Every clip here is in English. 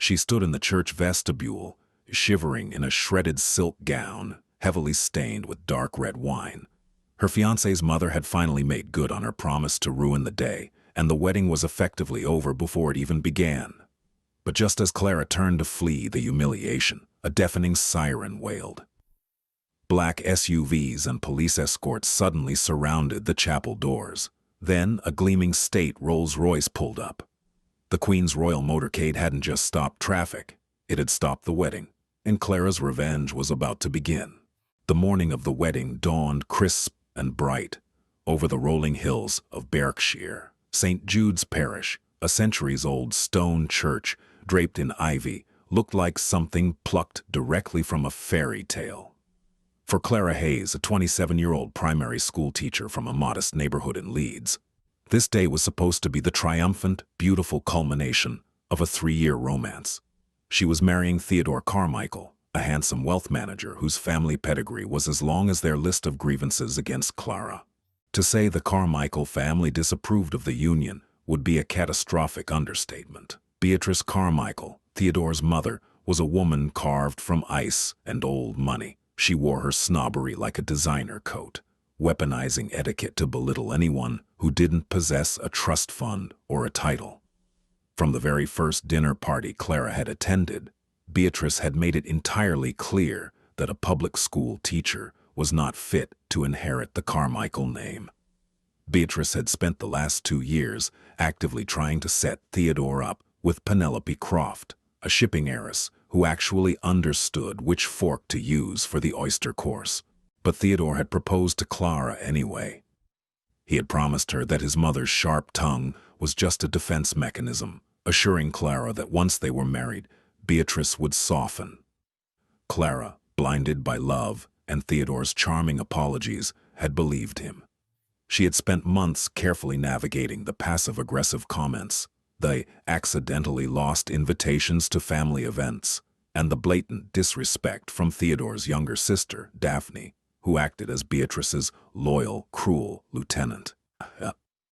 She stood in the church vestibule, shivering in a shredded silk gown, heavily stained with dark red wine. Her fiancé's mother had finally made good on her promise to ruin the day, and the wedding was effectively over before it even began. But just as Clara turned to flee the humiliation, a deafening siren wailed. Black SUVs and police escorts suddenly surrounded the chapel doors. Then a gleaming state Rolls-Royce pulled up. The Queen's Royal Motorcade hadn't just stopped traffic, it had stopped the wedding, and Clara's revenge was about to begin. The morning of the wedding dawned crisp and bright over the rolling hills of Berkshire. St. Jude's Parish, a centuries-old stone church draped in ivy, looked like something plucked directly from a fairy tale. For Clara Hayes, a 27-year-old primary school teacher from a modest neighborhood in Leeds, this day was supposed to be the triumphant, beautiful culmination of a 3-year romance. She was marrying Theodore Carmichael, a handsome wealth manager whose family pedigree was as long as their list of grievances against Clara. To say the Carmichael family disapproved of the union would be a catastrophic understatement. Beatrice Carmichael, Theodore's mother, was a woman carved from ice and old money. She wore her snobbery like a designer coat, weaponizing etiquette to belittle anyone who didn't possess a trust fund or a title. From the very first dinner party Clara had attended, Beatrice had made it entirely clear that a public school teacher was not fit to inherit the Carmichael name. Beatrice had spent the last 2 years actively trying to set Theodore up with Penelope Croft, a shipping heiress who actually understood which fork to use for the oyster course. But Theodore had proposed to Clara anyway. He had promised her that his mother's sharp tongue was just a defense mechanism, assuring Clara that once they were married, Beatrice would soften. Clara, blinded by love and Theodore's charming apologies, had believed him. She had spent months carefully navigating the passive-aggressive comments, the accidentally lost invitations to family events, and the blatant disrespect from Theodore's younger sister, Daphne, who acted as Beatrice's loyal, cruel lieutenant.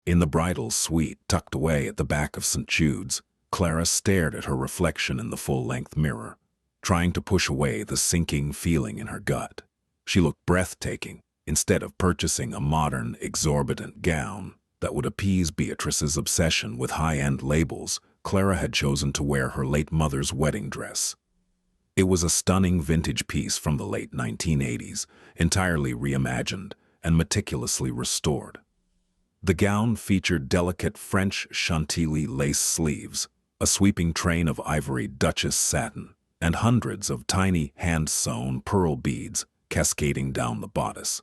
In the bridal suite tucked away at the back of St. Jude's, Clara stared at her reflection in the full-length mirror, trying to push away the sinking feeling in her gut. She looked breathtaking, instead of purchasing a modern, exorbitant gown that would appease Beatrice's obsession with high-end labels. Clara had chosen to wear her late mother's wedding dress. It was a stunning vintage piece from the late 1980s, entirely reimagined and meticulously restored. The gown featured delicate French Chantilly lace sleeves, a sweeping train of ivory Duchess satin, and hundreds of tiny hand-sewn pearl beads cascading down the bodice.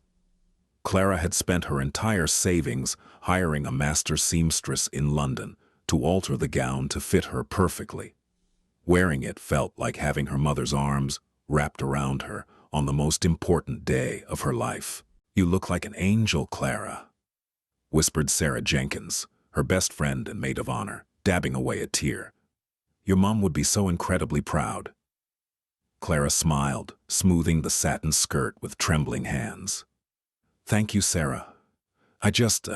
Clara had spent her entire savings hiring a master seamstress in London to alter the gown to fit her perfectly. Wearing it felt like having her mother's arms wrapped around her on the most important day of her life. "You look like an angel, Clara," whispered Sarah Jenkins, her best friend and maid of honor, dabbing away a tear. "Your mom would be so incredibly proud." Clara smiled, smoothing the satin skirt with trembling hands. "Thank you, Sarah. I just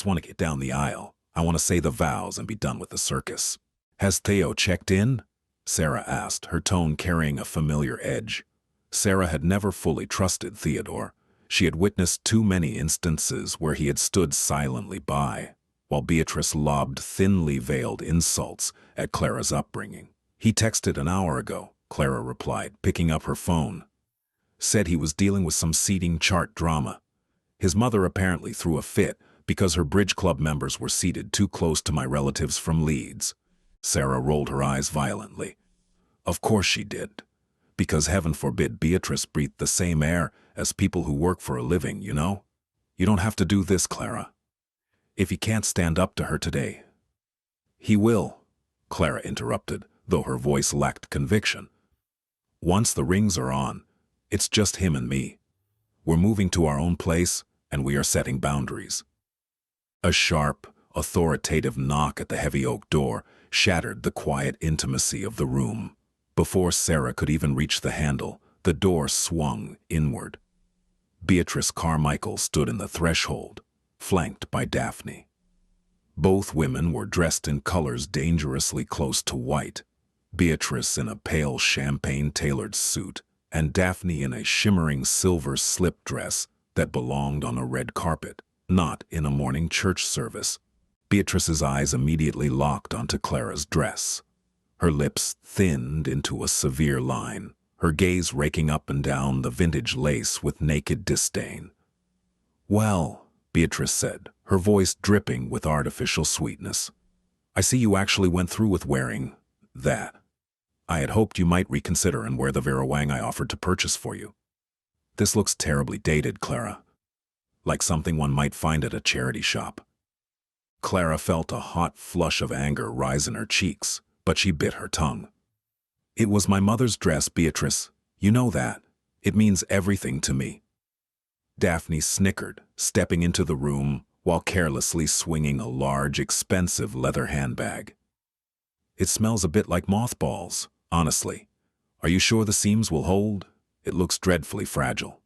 want to get down the aisle. I want to say the vows and be done with the circus." "Has Theo checked in?" Sarah asked, her tone carrying a familiar edge. Sarah had never fully trusted Theodore. She had witnessed too many instances where he had stood silently by, while Beatrice lobbed thinly veiled insults at Clara's upbringing. "He texted an hour ago," Clara replied, picking up her phone. "Said he was dealing with some seating chart drama. His mother apparently threw a fit because her bridge club members were seated too close to my relatives from Leeds." Sarah rolled her eyes violently. "Of course she did. Because heaven forbid Beatrice breathed the same air as people who work for a living, you know? You don't have to do this, Clara. If he can't stand up to her today." "He will," Clara interrupted, though her voice lacked conviction. "Once the rings are on, it's just him and me. We're moving to our own place, and we are setting boundaries." A sharp, authoritative knock at the heavy oak door shattered the quiet intimacy of the room. Before Sarah could even reach the handle, the door swung inward. Beatrice Carmichael stood in the threshold, flanked by Daphne. Both women were dressed in colors dangerously close to white. Beatrice in a pale champagne-tailored suit, and Daphne in a shimmering silver slip dress that belonged on a red carpet, not in a morning church service. Beatrice's eyes immediately locked onto Clara's dress. Her lips thinned into a severe line, her gaze raking up and down the vintage lace with naked disdain. "Well," Beatrice said, her voice dripping with artificial sweetness, "I see you actually went through with wearing that. I had hoped you might reconsider and wear the Vera Wang I offered to purchase for you. This looks terribly dated, Clara. Like something one might find at a charity shop." Clara felt a hot flush of anger rise in her cheeks, but she bit her tongue. "It was my mother's dress, Beatrice. You know that. It means everything to me." Daphne snickered, stepping into the room while carelessly swinging a large, expensive leather handbag. "It smells a bit like mothballs, honestly. Are you sure the seams will hold? It looks dreadfully fragile."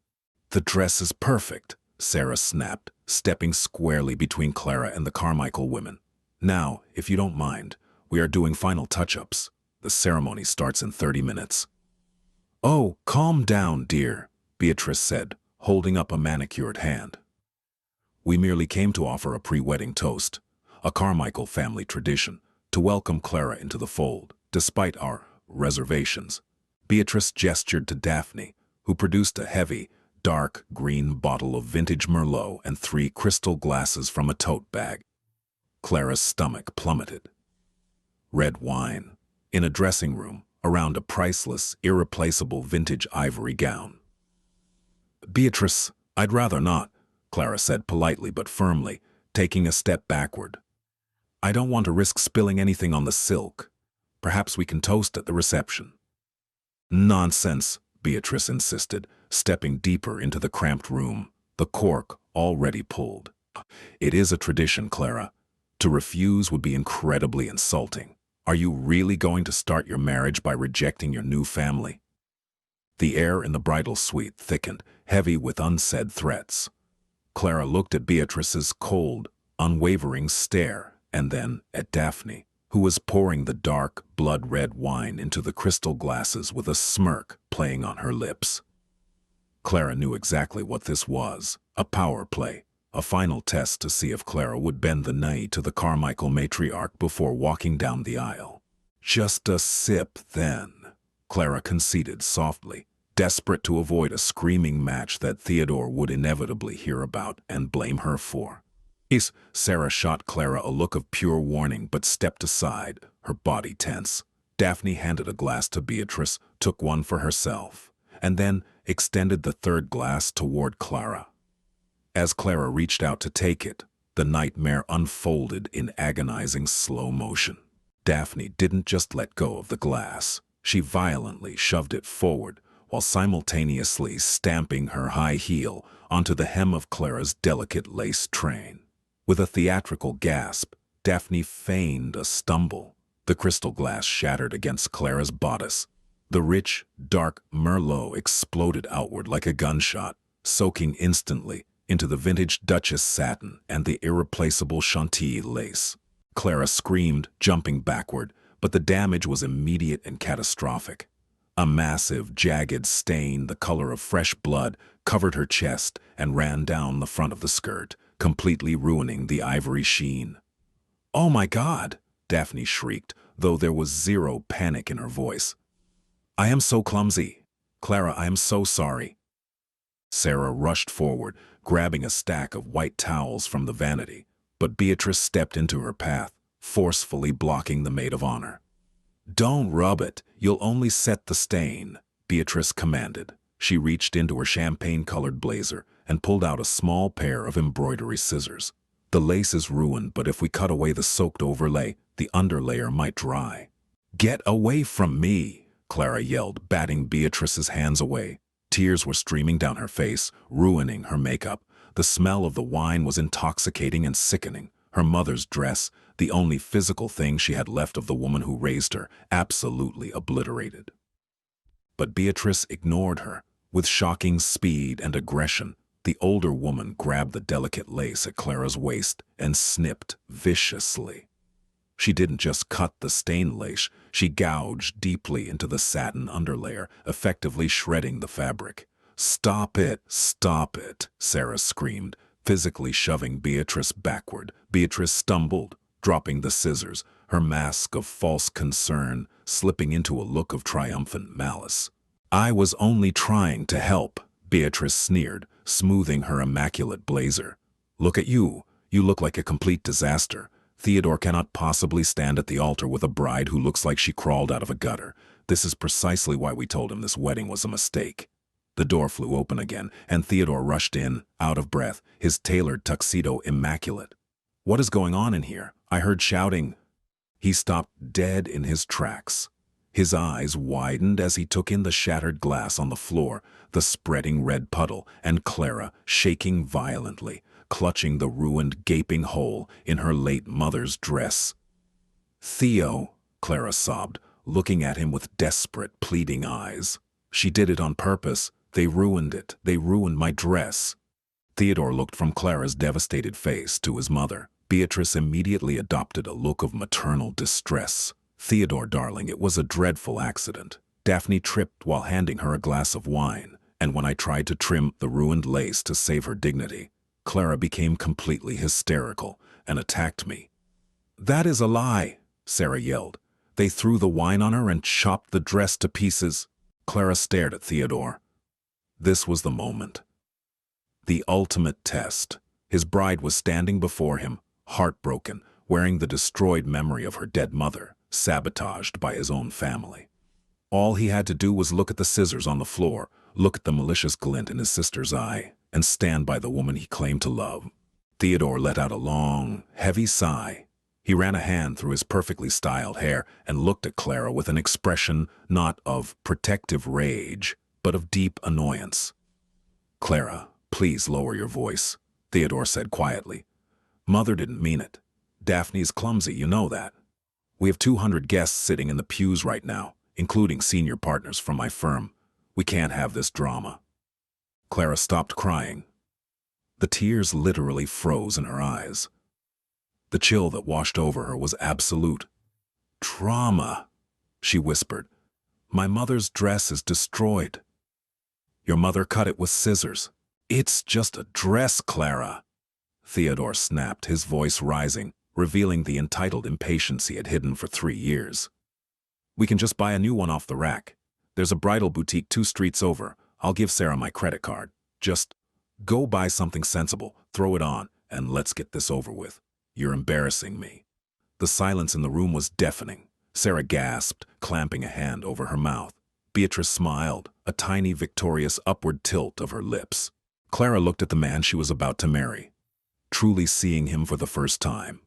"The dress is perfect," Sarah snapped, stepping squarely between Clara and the Carmichael women. "Now, if you don't mind, we are doing final touch-ups. The ceremony starts in 30 minutes. "Oh, calm down, dear," Beatrice said, holding up a manicured hand. "We merely came to offer a pre-wedding toast, a Carmichael family tradition, to welcome Clara into the fold, despite our reservations." Beatrice gestured to Daphne, who produced a heavy, dark green bottle of vintage Merlot and 3 crystal glasses from a tote bag. Clara's stomach plummeted. Red wine, in a dressing room, around a priceless, irreplaceable vintage ivory gown. "Beatrice, I'd rather not," Clara said politely but firmly, taking a step backward. "I don't want to risk spilling anything on the silk. Perhaps we can toast at the reception." "Nonsense," Beatrice insisted, stepping deeper into the cramped room, the cork already pulled. "It is a tradition, Clara. To refuse would be incredibly insulting. Are you really going to start your marriage by rejecting your new family?" The air in the bridal suite thickened, heavy with unsaid threats. Clara looked at Beatrice's cold, unwavering stare, and then at Daphne, who was pouring the dark, blood-red wine into the crystal glasses with a smirk playing on her lips. Clara knew exactly what this was, a power play, a final test to see if Clara would bend the knee to the Carmichael matriarch before walking down the aisle. "Just a sip, then," Clara conceded softly, desperate to avoid a screaming match that Theodore would inevitably hear about and blame her for. Sarah shot Clara a look of pure warning but stepped aside, her body tense. Daphne handed a glass to Beatrice, took one for herself, and then extended the third glass toward Clara. As Clara reached out to take it, the nightmare unfolded in agonizing slow motion. Daphne didn't just let go of the glass. She violently shoved it forward, while simultaneously stamping her high heel onto the hem of Clara's delicate lace train. With a theatrical gasp, Daphne feigned a stumble. The crystal glass shattered against Clara's bodice. The rich, dark Merlot exploded outward like a gunshot, soaking instantly into the vintage Duchess satin and the irreplaceable Chantilly lace. Clara screamed, jumping backward, but the damage was immediate and catastrophic. A massive, jagged stain the color of fresh blood covered her chest and ran down the front of the skirt, completely ruining the ivory sheen. "Oh my God!" Daphne shrieked, though there was zero panic in her voice. "I am so clumsy. Clara, I am so sorry." Sarah rushed forward, grabbing a stack of white towels from the vanity, but Beatrice stepped into her path, forcefully blocking the maid of honor. "Don't rub it. You'll only set the stain," Beatrice commanded. She reached into her champagne-colored blazer and pulled out a small pair of embroidery scissors. "The lace is ruined, but if we cut away the soaked overlay, the underlayer might dry." "Get away from me!" Clara yelled, batting Beatrice's hands away. Tears were streaming down her face, ruining her makeup. The smell of the wine was intoxicating and sickening. Her mother's dress, the only physical thing she had left of the woman who raised her, absolutely obliterated. But Beatrice ignored her. With shocking speed and aggression, the older woman grabbed the delicate lace at Clara's waist and snipped viciously. She didn't just cut the stained lace, she gouged deeply into the satin underlayer, effectively shredding the fabric. "Stop it, stop it," Sarah screamed, physically shoving Beatrice backward. Beatrice stumbled, dropping the scissors, her mask of false concern slipping into a look of triumphant malice. "I was only trying to help," Beatrice sneered, smoothing her immaculate blazer. "Look at you. You look like a complete disaster. Theodore cannot possibly stand at the altar with a bride who looks like she crawled out of a gutter. This is precisely why we told him this wedding was a mistake." The door flew open again, and Theodore rushed in, out of breath, his tailored tuxedo immaculate. "What is going on in here? I heard shouting." He stopped dead in his tracks. His eyes widened as he took in the shattered glass on the floor, the spreading red puddle, and Clara shaking violently, clutching the ruined, gaping hole in her late mother's dress. "Theo," Clara sobbed, looking at him with desperate, pleading eyes. "She did it on purpose. They ruined it. They ruined my dress." Theodore looked from Clara's devastated face to his mother. Beatrice immediately adopted a look of maternal distress. "Theodore, darling, it was a dreadful accident. Daphne tripped while handing her a glass of wine, and when I tried to trim the ruined lace to save her dignity, Clara became completely hysterical and attacked me." "That is a lie," Sarah yelled. "They threw the wine on her and chopped the dress to pieces." Clara stared at Theodore. This was the moment. The ultimate test. His bride was standing before him, heartbroken, wearing the destroyed memory of her dead mother, sabotaged by his own family. All he had to do was look at the scissors on the floor, look at the malicious glint in his sister's eye, and stand by the woman he claimed to love. Theodore let out a long, heavy sigh. He ran a hand through his perfectly styled hair and looked at Clara with an expression not of protective rage, but of deep annoyance. "Clara, please lower your voice," Theodore said quietly. "Mother didn't mean it. Daphne's clumsy, you know that. We have 200 guests sitting in the pews right now, including senior partners from my firm. We can't have this drama." Clara stopped crying. The tears literally froze in her eyes. The chill that washed over her was absolute. "Drama," she whispered. "My mother's dress is destroyed. Your mother cut it with scissors." "It's just a dress, Clara," Theodore snapped, his voice rising, revealing the entitled impatience he had hidden for 3 years. "We can just buy a new one off the rack. There's a bridal boutique 2 streets over. I'll give Sarah my credit card. Just go buy something sensible, throw it on, and let's get this over with. You're embarrassing me." The silence in the room was deafening. Sarah gasped, clamping a hand over her mouth. Beatrice smiled, a tiny victorious upward tilt of her lips. Clara looked at the man she was about to marry, truly seeing him for the first time.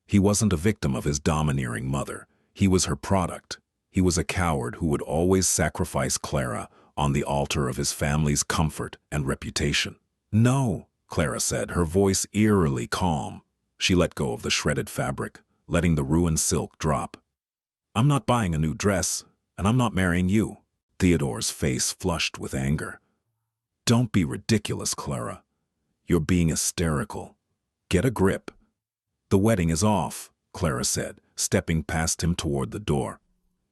He wasn't a victim of his domineering mother. He was her product. He was a coward who would always sacrifice Clara on the altar of his family's comfort and reputation. "No," Clara said, her voice eerily calm. She let go of the shredded fabric, letting the ruined silk drop. "I'm not buying a new dress, and I'm not marrying you." Theodore's face flushed with anger. "Don't be ridiculous, Clara. You're being hysterical. Get a grip." "The wedding is off," Clara said, stepping past him toward the door.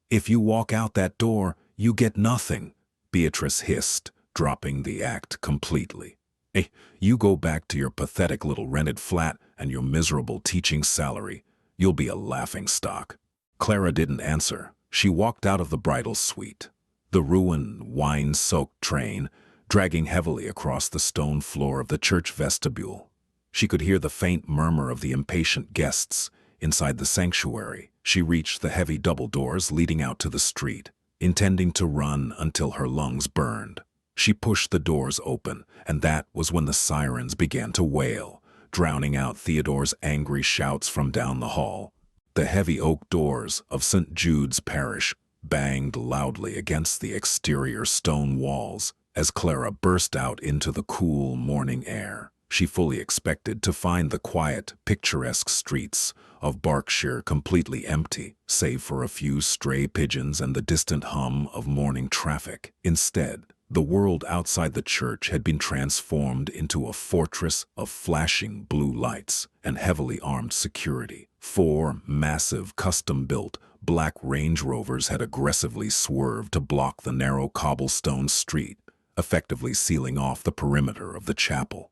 "If you walk out that door, you get nothing," Beatrice hissed, dropping the act completely. "Hey, you go back to your pathetic little rented flat and your miserable teaching salary. You'll be a laughingstock." Clara didn't answer. She walked out of the bridal suite. The ruined, wine-soaked train, dragging heavily across the stone floor of the church vestibule. She could hear the faint murmur of the impatient guests inside the sanctuary. She reached the heavy double doors leading out to the street, intending to run until her lungs burned. She pushed the doors open, and that was when the sirens began to wail, drowning out Theodore's angry shouts from down the hall. The heavy oak doors of St. Jude's Parish banged loudly against the exterior stone walls as Clara burst out into the cool morning air. She fully expected to find the quiet, picturesque streets of Berkshire completely empty, save for a few stray pigeons and the distant hum of morning traffic. Instead, The world outside the church had been transformed into a fortress of flashing blue lights and heavily armed security. 4 massive, custom-built black Range Rovers had aggressively swerved to block the narrow cobblestone street, effectively sealing off the perimeter of the chapel.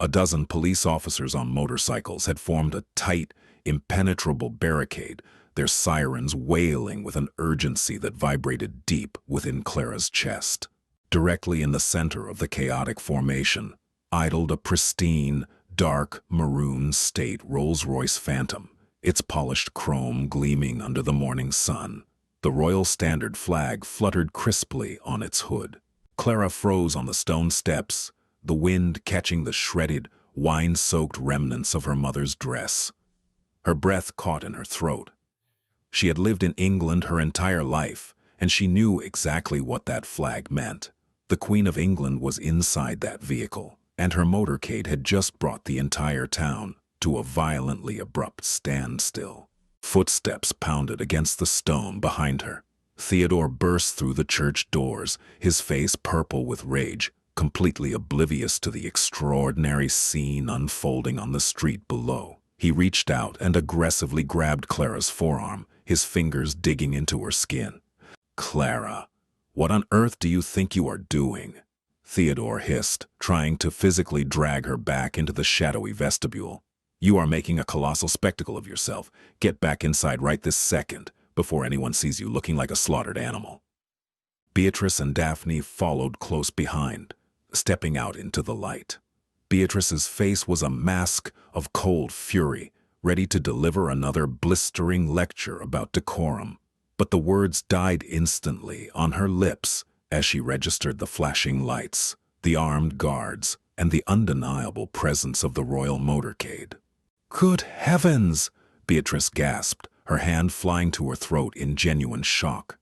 A dozen police officers on motorcycles had formed a tight, impenetrable barricade, their sirens wailing with an urgency that vibrated deep within Clara's chest. Directly in the center of the chaotic formation idled a pristine, dark maroon state Rolls-Royce Phantom, its polished chrome gleaming under the morning sun. The Royal Standard flag fluttered crisply on its hood. Clara froze on the stone steps, the wind catching the shredded, wine-soaked remnants of her mother's dress. Her breath caught in her throat. She had lived in England her entire life, and she knew exactly what that flag meant. The Queen of England was inside that vehicle, and her motorcade had just brought the entire town to a violently abrupt standstill. Footsteps pounded against the stone behind her. Theodore burst through the church doors, his face purple with rage, completely oblivious to the extraordinary scene unfolding on the street below. He reached out and aggressively grabbed Clara's forearm, his fingers digging into her skin. "Clara, what on earth do you think you are doing?" Theodore hissed, trying to physically drag her back into the shadowy vestibule. "You are making a colossal spectacle of yourself. Get back inside right this second, before anyone sees you looking like a slaughtered animal." Beatrice and Daphne followed close behind, stepping out into the light. Beatrice's face was a mask of cold fury, ready to deliver another blistering lecture about decorum. But the words died instantly on her lips as she registered the flashing lights, the armed guards, and the undeniable presence of the royal motorcade. "Good heavens!" Beatrice gasped, her hand flying to her throat in genuine shock.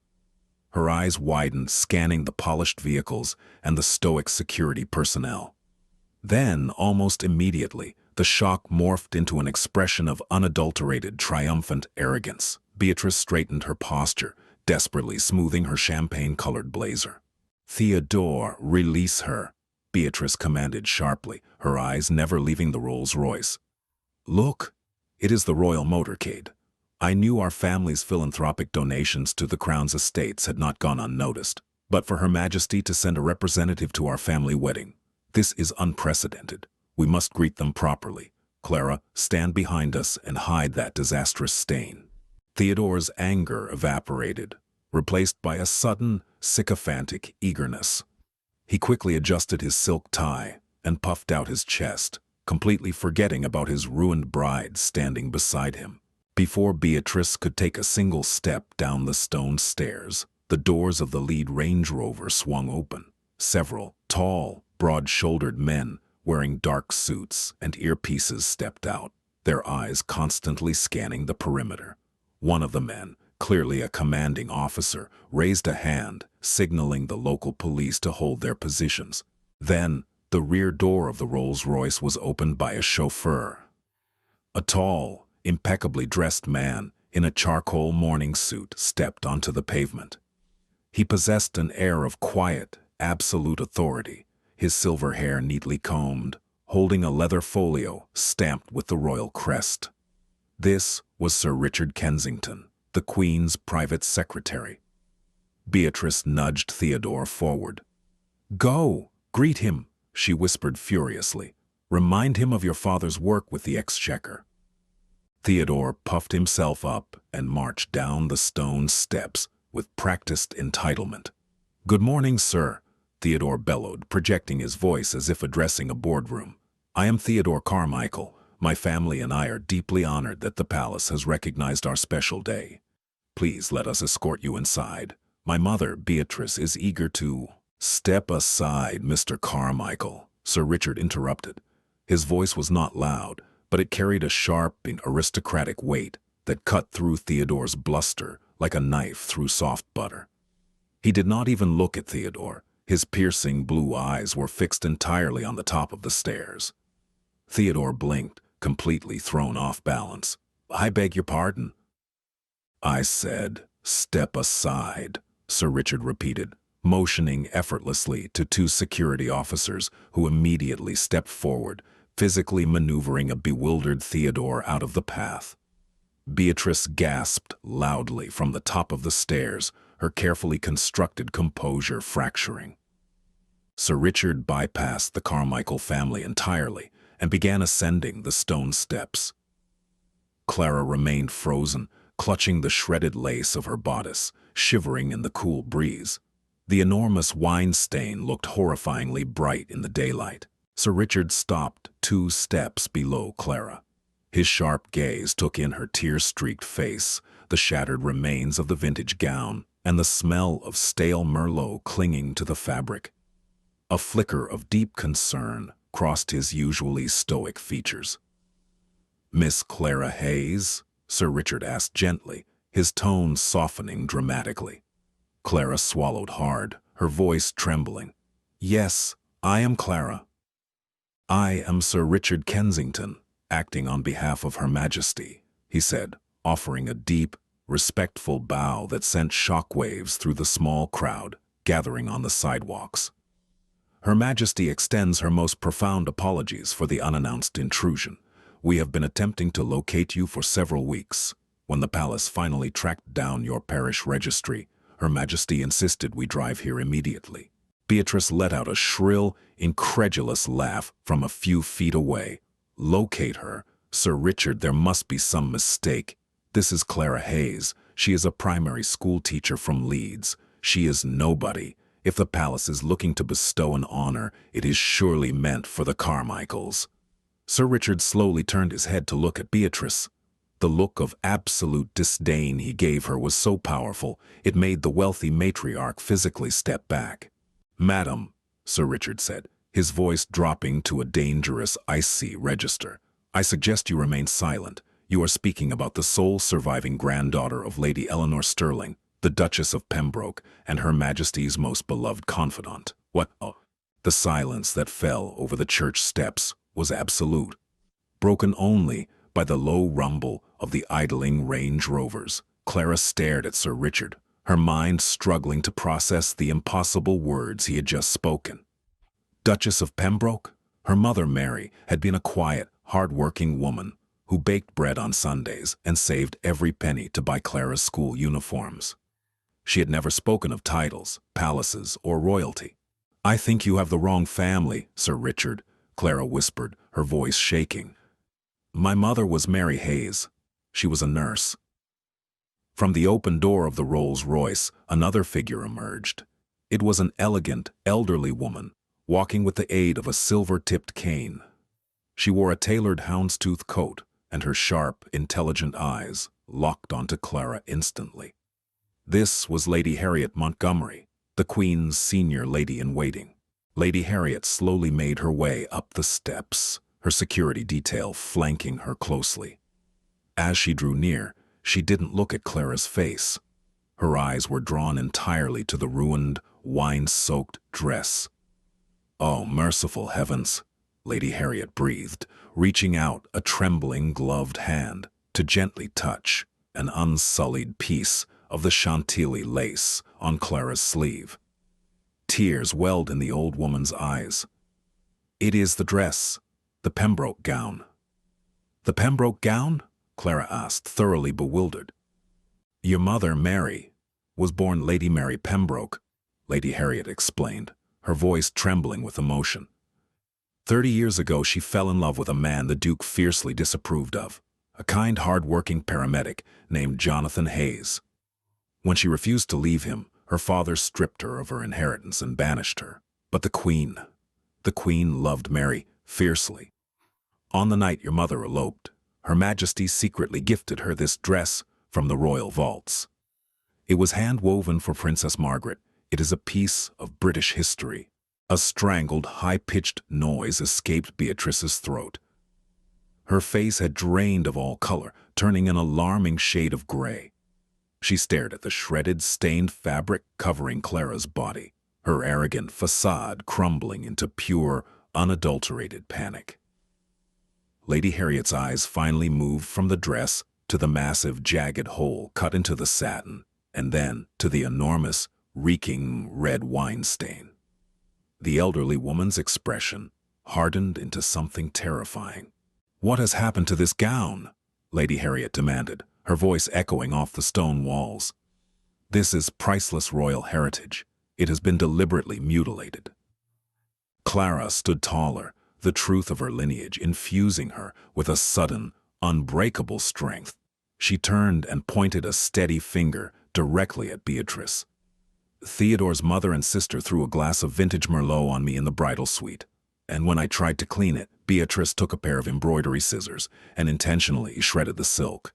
Her eyes widened, scanning the polished vehicles and the stoic security personnel. Then, almost immediately, the shock morphed into an expression of unadulterated, triumphant arrogance. Beatrice straightened her posture, desperately smoothing her champagne-colored blazer. "Theodore, release her," Beatrice commanded sharply, her eyes never leaving the Rolls-Royce. "Look, it is the royal motorcade. I knew our family's philanthropic donations to the Crown's estates had not gone unnoticed, but for Her Majesty to send a representative to our family wedding, this is unprecedented. We must greet them properly. Clara, stand behind us and hide that disastrous stain." Theodore's anger evaporated, replaced by a sudden, sycophantic eagerness. He quickly adjusted his silk tie and puffed out his chest, completely forgetting about his ruined bride standing beside him. Before Beatrice could take a single step down the stone stairs, the doors of the lead Range Rover swung open. Several tall, broad-shouldered men wearing dark suits and earpieces stepped out, their eyes constantly scanning the perimeter. One of the men, clearly a commanding officer, raised a hand, signaling the local police to hold their positions. Then, the rear door of the Rolls-Royce was opened by a chauffeur. A tall, impeccably dressed man in a charcoal morning suit stepped onto the pavement. He possessed an air of quiet, absolute authority, his silver hair neatly combed, holding a leather folio stamped with the royal crest. This was Sir Richard Kensington, the Queen's private secretary. Beatrice nudged Theodore forward. "Go, greet him," she whispered furiously. "Remind him of your father's work with the Exchequer." Theodore puffed himself up and marched down the stone steps with practiced entitlement. "Good morning, sir," Theodore bellowed, projecting his voice as if addressing a boardroom. "I am Theodore Carmichael. My family and I are deeply honored that the palace has recognized our special day. Please let us escort you inside. My mother, Beatrice, is eager to—" "Step aside, Mr. Carmichael," Sir Richard interrupted. His voice was not loud, but it carried a sharp and aristocratic weight that cut through Theodore's bluster like a knife through soft butter. He did not even look at Theodore. His piercing blue eyes were fixed entirely on the top of the stairs. Theodore blinked, completely thrown off balance. "I beg your pardon." "I said, step aside," Sir Richard repeated, motioning effortlessly to two security officers who immediately stepped forward, physically maneuvering a bewildered Theodore out of the path. Beatrice gasped loudly from the top of the stairs, her carefully constructed composure fracturing. Sir Richard bypassed the Carmichael family entirely and began ascending the stone steps. Clara remained frozen, clutching the shredded lace of her bodice, shivering in the cool breeze. The enormous wine stain looked horrifyingly bright in the daylight. Sir Richard stopped 2 steps below Clara. His sharp gaze took in her tear-streaked face, the shattered remains of the vintage gown, and the smell of stale Merlot clinging to the fabric. A flicker of deep concern crossed his usually stoic features. "Miss Clara Hayes?" Sir Richard asked gently, his tone softening dramatically. Clara swallowed hard, her voice trembling. "Yes, I am Clara. I am Sir Richard Kensington, acting on behalf of Her Majesty," he said, offering a deep, respectful bow that sent shockwaves through the small crowd gathering on the sidewalks. "Her Majesty extends her most profound apologies for the unannounced intrusion. We have been attempting to locate you for several weeks. When the palace finally tracked down your parish registry, Her Majesty insisted we drive here immediately." Beatrice let out a shrill, incredulous laugh from a few feet away. "Locate her? Sir Richard, there must be some mistake. This is Clara Hayes. She is a primary school teacher from Leeds. She is nobody. If the palace is looking to bestow an honor, it is surely meant for the Carmichaels." Sir Richard slowly turned his head to look at Beatrice. The look of absolute disdain he gave her was so powerful, it made the wealthy matriarch physically step back. "Madam," Sir Richard said, his voice dropping to a dangerous, icy register, "I suggest you remain silent. You are speaking about the sole surviving granddaughter of Lady Eleanor Sterling, the Duchess of Pembroke, and Her Majesty's most beloved confidant." What? Oh. The silence that fell over the church steps was absolute, broken only by the low rumble of the idling Range Rovers. Clara stared at Sir Richard, her mind struggling to process the impossible words he had just spoken. Duchess of Pembroke? Her mother, Mary, had been a quiet, hard-working woman who baked bread on Sundays and saved every penny to buy Clara's school uniforms. She had never spoken of titles, palaces, or royalty. "I think you have the wrong family, Sir Richard," Clara whispered, her voice shaking. "My mother was Mary Hayes. She was a nurse." From the open door of the Rolls-Royce, another figure emerged. It was an elegant, elderly woman, walking with the aid of a silver-tipped cane. She wore a tailored houndstooth coat, and her sharp, intelligent eyes locked onto Clara instantly. This was Lady Harriet Montgomery, the Queen's senior lady-in-waiting. Lady Harriet slowly made her way up the steps, her security detail flanking her closely. As she drew near, she didn't look at Clara's face. Her eyes were drawn entirely to the ruined, wine-soaked dress. "Oh, merciful heavens," Lady Harriet breathed, reaching out a trembling, gloved hand to gently touch an unsullied piece of the Chantilly lace on Clara's sleeve. Tears welled in the old woman's eyes. "It is the dress, the Pembroke gown." "The Pembroke gown?" Clara asked, thoroughly bewildered. "Your mother, Mary, was born Lady Mary Pembroke," Lady Harriet explained, her voice trembling with emotion. 30 years ago, she fell in love with a man the Duke fiercely disapproved of, a kind, hard-working paramedic named Jonathan Hayes. When she refused to leave him, her father stripped her of her inheritance and banished her. But the Queen loved Mary fiercely. On the night your mother eloped, Her Majesty secretly gifted her this dress from the royal vaults. It was hand-woven for Princess Margaret. It is a piece of British history. A strangled, high-pitched noise escaped Beatrice's throat. Her face had drained of all color, turning an alarming shade of gray. She stared at the shredded, stained fabric covering Clara's body, her arrogant facade crumbling into pure, unadulterated panic. Lady Harriet's eyes finally moved from the dress to the massive, jagged hole cut into the satin, and then to the enormous, reeking red wine stain. The elderly woman's expression hardened into something terrifying. "What has happened to this gown?" Lady Harriet demanded, her voice echoing off the stone walls. "This is priceless royal heritage. It has been deliberately mutilated." Clara stood taller, the truth of her lineage infusing her with a sudden, unbreakable strength. She turned and pointed a steady finger directly at Beatrice. "Theodore's mother and sister threw a glass of vintage Merlot on me in the bridal suite, and when I tried to clean it, Beatrice took a pair of embroidery scissors and intentionally shredded the silk.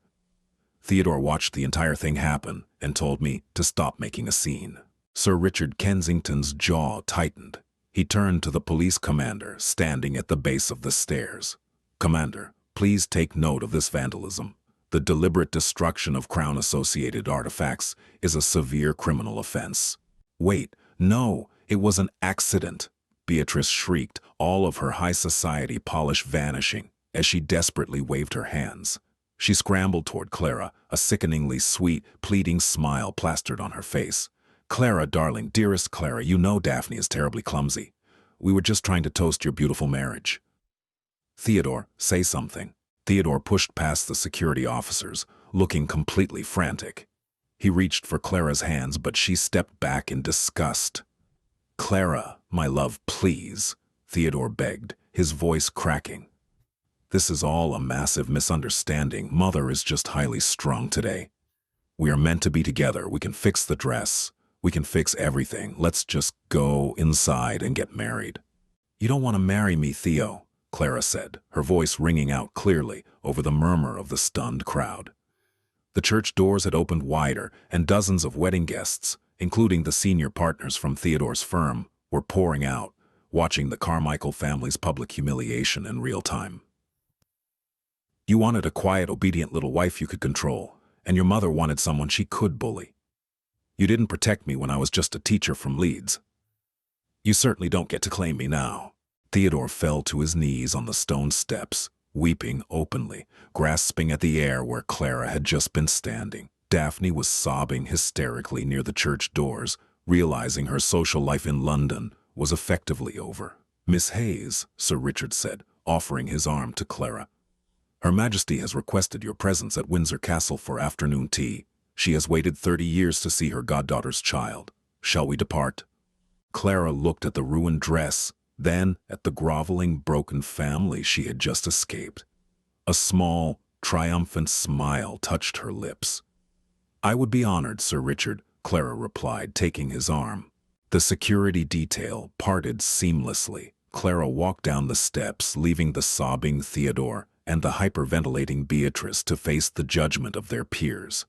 Theodore watched the entire thing happen and told me to stop making a scene." Sir Richard Kensington's jaw tightened. He turned to the police commander standing at the base of the stairs. "Commander, please take note of this vandalism. The deliberate destruction of Crown-associated artifacts is a severe criminal offense." "Wait, no, it was an accident," Beatrice shrieked, all of her high society polish vanishing as she desperately waved her hands. She scrambled toward Clara, a sickeningly sweet, pleading smile plastered on her face. "Clara, darling, dearest Clara, you know Daphne is terribly clumsy. We were just trying to toast your beautiful marriage." "Theodore, say something." Theodore pushed past the security officers, looking completely frantic. He reached for Clara's hands, but she stepped back in disgust. "Clara, my love, please," Theodore begged, his voice cracking. "This is all a massive misunderstanding. Mother is just highly strung today. We are meant to be together. We can fix the dress. We can fix everything. Let's just go inside and get married." "You don't want to marry me, Theo," Clara said, her voice ringing out clearly over the murmur of the stunned crowd. The church doors had opened wider, and dozens of wedding guests, including the senior partners from Theodore's firm, were pouring out, watching the Carmichael family's public humiliation in real time. "You wanted a quiet, obedient little wife you could control, and your mother wanted someone she could bully. You didn't protect me when I was just a teacher from Leeds. You certainly don't get to claim me now." Theodore fell to his knees on the stone steps, weeping openly, grasping at the air where Clara had just been standing. Daphne was sobbing hysterically near the church doors, realizing her social life in London was effectively over. "Miss Hayes," Sir Richard said, offering his arm to Clara. "Her Majesty has requested your presence at Windsor Castle for afternoon tea. She has waited 30 years to see her goddaughter's child. Shall we depart?" Clara looked at the ruined dress, then at the groveling, broken family she had just escaped. A small, triumphant smile touched her lips. "I would be honored, Sir Richard," Clara replied, taking his arm. The security detail parted seamlessly. Clara walked down the steps, leaving the sobbing Theodore and the hyperventilating Beatrice to face the judgment of their peers.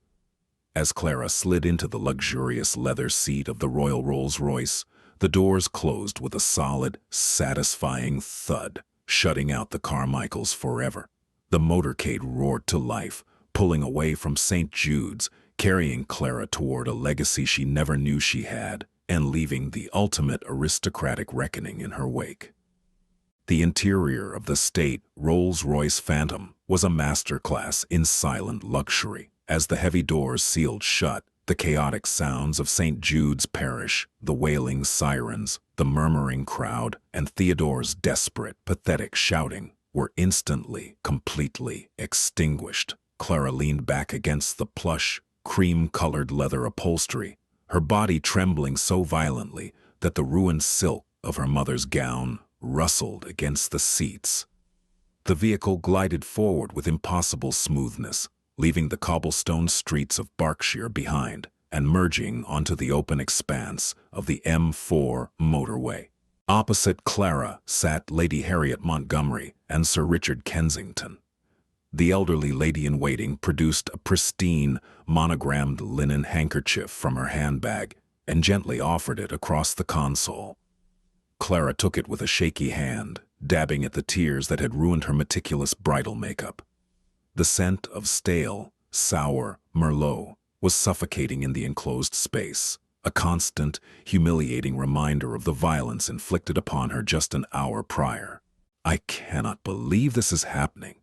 As Clara slid into the luxurious leather seat of the Royal Rolls-Royce, the doors closed with a solid, satisfying thud, shutting out the Carmichaels forever. The motorcade roared to life, pulling away from St. Jude's, carrying Clara toward a legacy she never knew she had, and leaving the ultimate aristocratic reckoning in her wake. The interior of the state Rolls-Royce Phantom was a masterclass in silent luxury. As the heavy doors sealed shut, the chaotic sounds of St. Jude's Parish, the wailing sirens, the murmuring crowd, and Theodore's desperate, pathetic shouting were instantly, completely extinguished. Clara leaned back against the plush, cream-colored leather upholstery, her body trembling so violently that the ruined silk of her mother's gown rustled against the seats. The vehicle glided forward with impossible smoothness, leaving the cobblestone streets of Berkshire behind and merging onto the open expanse of the M4 motorway. Opposite Clara sat Lady Harriet Montgomery and Sir Richard Kensington. The elderly lady-in-waiting produced a pristine, monogrammed linen handkerchief from her handbag and gently offered it across the console. Clara took it with a shaky hand, dabbing at the tears that had ruined her meticulous bridal makeup. The scent of stale, sour Merlot was suffocating in the enclosed space, a constant, humiliating reminder of the violence inflicted upon her just an hour prior. "I cannot believe this is happening,"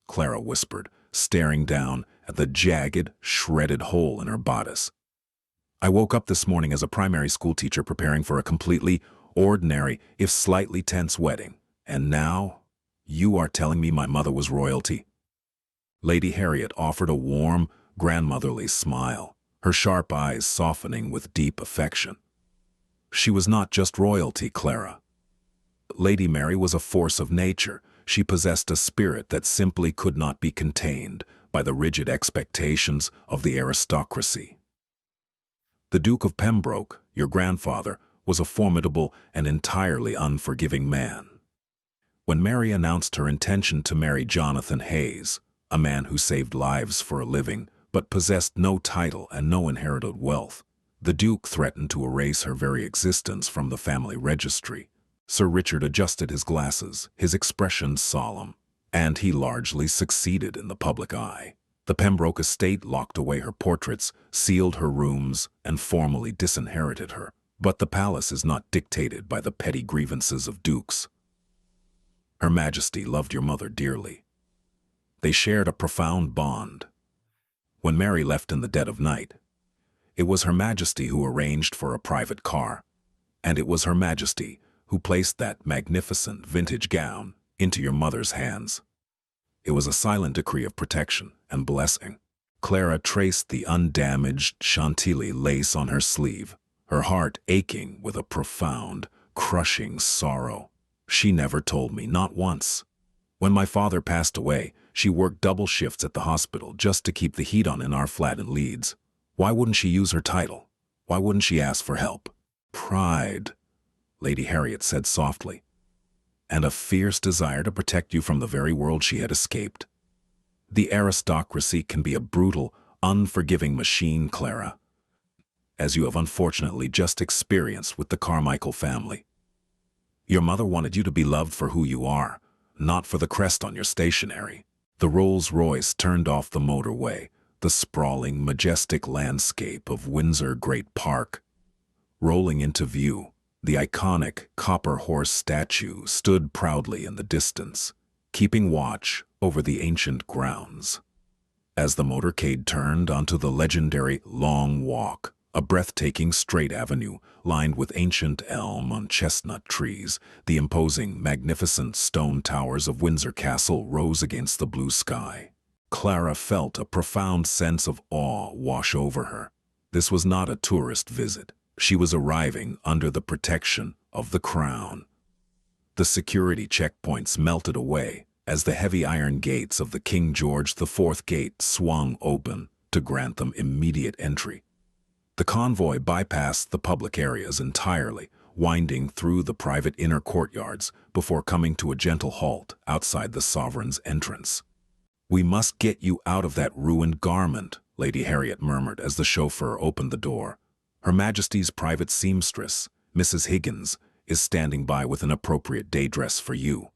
Clara whispered, staring down at the jagged, shredded hole in her bodice. I woke up this morning as a primary school teacher preparing for a completely ordinary, if slightly tense wedding. And now, you are telling me my mother was royalty?" Lady Harriet offered a warm, grandmotherly smile, her sharp eyes softening with deep affection. "She was not just royalty, Clara. Lady Mary was a force of nature. She possessed a spirit that simply could not be contained by the rigid expectations of the aristocracy. The Duke of Pembroke, your grandfather, was a formidable and entirely unforgiving man. When Mary announced her intention to marry Jonathan Hayes, a man who saved lives for a living but possessed no title and no inherited wealth, the Duke threatened to erase her very existence from the family registry. Sir Richard adjusted his glasses, his expression solemn, and he largely succeeded in the public eye. The Pembroke estate locked away her portraits, sealed her rooms, and formally disinherited her. But the palace is not dictated by the petty grievances of dukes. Her Majesty loved your mother dearly. They shared a profound bond. When Mary left in the dead of night, it was Her Majesty who arranged for a private car, and it was Her Majesty who placed that magnificent vintage gown into your mother's hands. It was a silent decree of protection and blessing. Clara traced the undamaged Chantilly lace on her sleeve, her heart aching with a profound, crushing sorrow. She never told me, not once. When my father passed away, she worked double shifts at the hospital just to keep the heat on in our flat in Leeds. Why wouldn't she use her title? Why wouldn't she ask for help? Pride, Lady Harriet said softly, and a fierce desire to protect you from the very world she had escaped. The aristocracy can be a brutal, unforgiving machine, Clara, as you have unfortunately just experienced with the Carmichael family. Your mother wanted you to be loved for who you are, not for the crest on your stationery. The Rolls-Royce turned off the motorway, the sprawling, majestic landscape of Windsor Great Park. Rolling into view, the iconic copper horse statue stood proudly in the distance, keeping watch over the ancient grounds. As the motorcade turned onto the legendary Long Walk, a breathtaking straight avenue lined with ancient elm and chestnut trees, the imposing, magnificent stone towers of Windsor Castle rose against the blue sky. Clara felt a profound sense of awe wash over her. This was not a tourist visit. She was arriving under the protection of the crown. The security checkpoints melted away as the heavy iron gates of the King George IV gate swung open to grant them immediate entry. The convoy bypassed the public areas entirely, winding through the private inner courtyards before coming to a gentle halt outside the sovereign's entrance. "We must get you out of that ruined garment," Lady Harriet murmured as the chauffeur opened the door. "Her Majesty's private seamstress, Mrs. Higgins, is standing by with an appropriate day dress for you."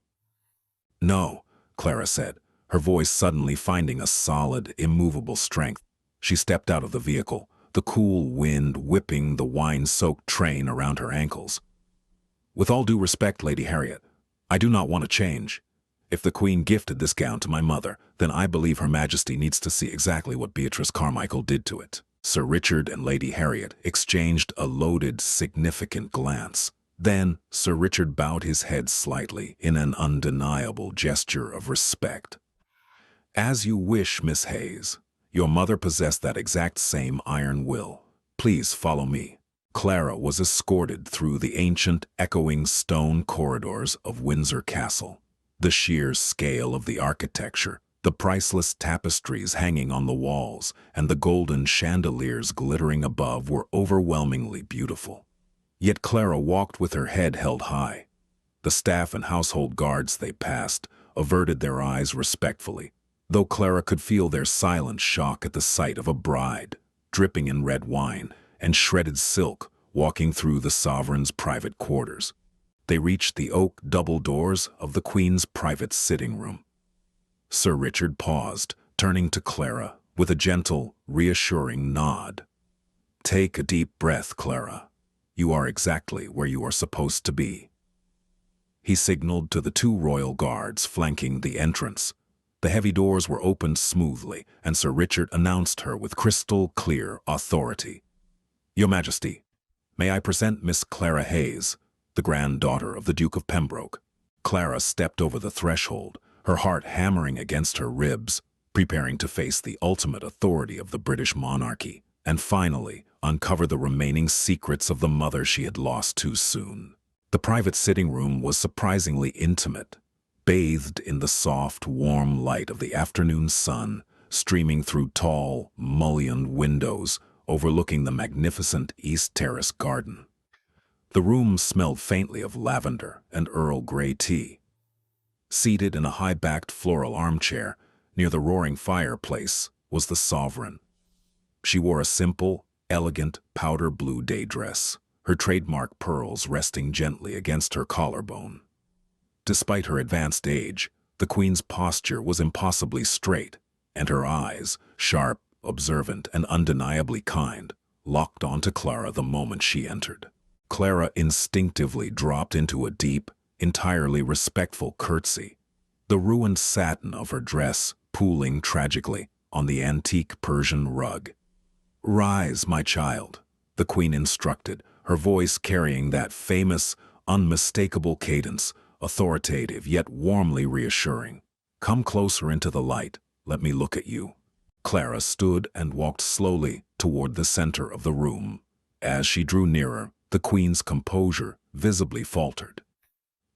"No," Clara said, her voice suddenly finding a solid, immovable strength. She stepped out of the vehicle, the cool wind whipping the wine-soaked train around her ankles. "With all due respect, Lady Harriet, I do not want to change. If the Queen gifted this gown to my mother, then I believe Her Majesty needs to see exactly what Beatrice Carmichael did to it." Sir Richard and Lady Harriet exchanged a loaded, significant glance. Then Sir Richard bowed his head slightly in an undeniable gesture of respect. "As you wish, Miss Hayes. Your mother possessed that exact same iron will. Please follow me." Clara was escorted through the ancient, echoing stone corridors of Windsor Castle. The sheer scale of the architecture, the priceless tapestries hanging on the walls, and the golden chandeliers glittering above were overwhelmingly beautiful. Yet Clara walked with her head held high. The staff and household guards they passed averted their eyes respectfully, though Clara could feel their silent shock at the sight of a bride, dripping in red wine and shredded silk, walking through the sovereign's private quarters. They reached the oak double doors of the Queen's private sitting room. Sir Richard paused, turning to Clara with a gentle, reassuring nod. "Take a deep breath, Clara. You are exactly where you are supposed to be." He signaled to the two royal guards flanking the entrance. The heavy doors were opened smoothly, and Sir Richard announced her with crystal-clear authority. Your Majesty, may I present Miss Clara Hayes, the granddaughter of the Duke of Pembroke. Clara stepped over the threshold, her heart hammering against her ribs, preparing to face the ultimate authority of the British monarchy, and finally uncover the remaining secrets of the mother she had lost too soon. The private sitting room was surprisingly intimate, bathed in the soft, warm light of the afternoon sun, streaming through tall, mullioned windows overlooking the magnificent East Terrace garden. The room smelled faintly of lavender and Earl Grey tea. Seated in a high-backed floral armchair near the roaring fireplace was the sovereign. She wore a simple, elegant powder blue day dress, her trademark pearls resting gently against her collarbone. Despite her advanced age, the Queen's posture was impossibly straight, and her eyes, sharp, observant, and undeniably kind, locked onto Clara the moment she entered. Clara instinctively dropped into a deep, entirely respectful curtsy, the ruined satin of her dress pooling tragically on the antique Persian rug. "Rise, my child," the Queen instructed, her voice carrying that famous, unmistakable cadence, authoritative yet warmly reassuring. "Come closer into the light, let me look at you." Clara stood and walked slowly toward the center of the room. As she drew nearer, the Queen's composure visibly faltered.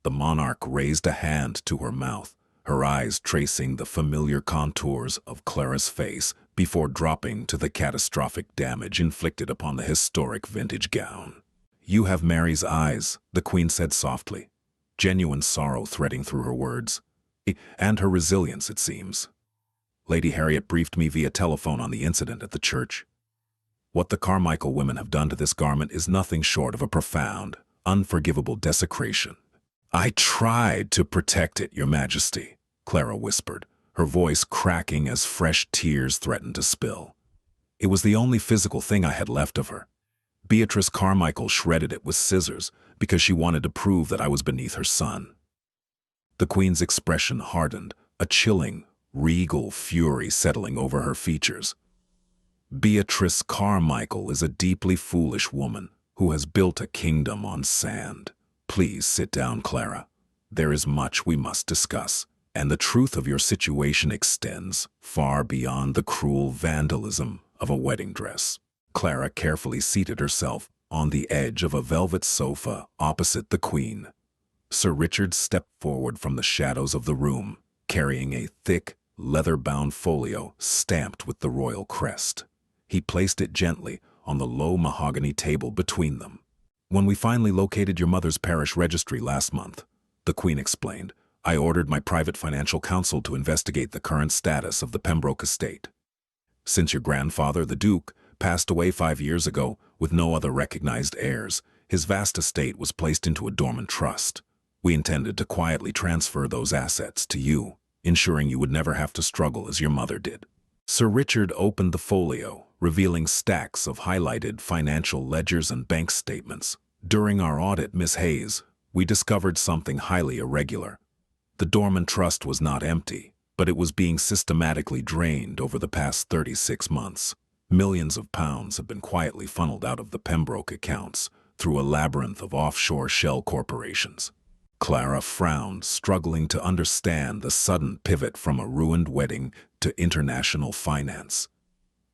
The monarch raised a hand to her mouth, her eyes tracing the familiar contours of Clara's face before dropping to the catastrophic damage inflicted upon the historic vintage gown. "You have Mary's eyes," the Queen said softly, genuine sorrow threading through her words. "And her resilience, it seems. Lady Harriet briefed me via telephone on the incident at the church. What the Carmichael women have done to this garment is nothing short of a profound, unforgivable desecration." "I tried to protect it, Your Majesty," Clara whispered, her voice cracking as fresh tears threatened to spill. "It was the only physical thing I had left of her. Beatrice Carmichael shredded it with scissors because she wanted to prove that I was beneath her son." The Queen's expression hardened, a chilling, regal fury settling over her features. "Beatrice Carmichael is a deeply foolish woman who has built a kingdom on sand. Please sit down, Clara. There is much we must discuss, and the truth of your situation extends far beyond the cruel vandalism of a wedding dress." Clara carefully seated herself on the edge of a velvet sofa opposite the Queen. Sir Richard stepped forward from the shadows of the room, carrying a thick, leather-bound folio stamped with the royal crest. He placed it gently on the low mahogany table between them. "When we finally located your mother's parish registry last month," the Queen explained, "I ordered my private financial counsel to investigate the current status of the Pembroke estate. Since your grandfather, the Duke, passed away 5 years ago with no other recognized heirs, his vast estate was placed into a dormant trust. We intended to quietly transfer those assets to you, ensuring you would never have to struggle as your mother did." Sir Richard opened the folio, revealing stacks of highlighted financial ledgers and bank statements. "During our audit, Miss Hayes, we discovered something highly irregular. The dormant trust was not empty, but it was being systematically drained over the past 36 months. Millions of pounds have been quietly funneled out of the Pembroke accounts through a labyrinth of offshore shell corporations." Clara frowned, struggling to understand the sudden pivot from a ruined wedding to international finance.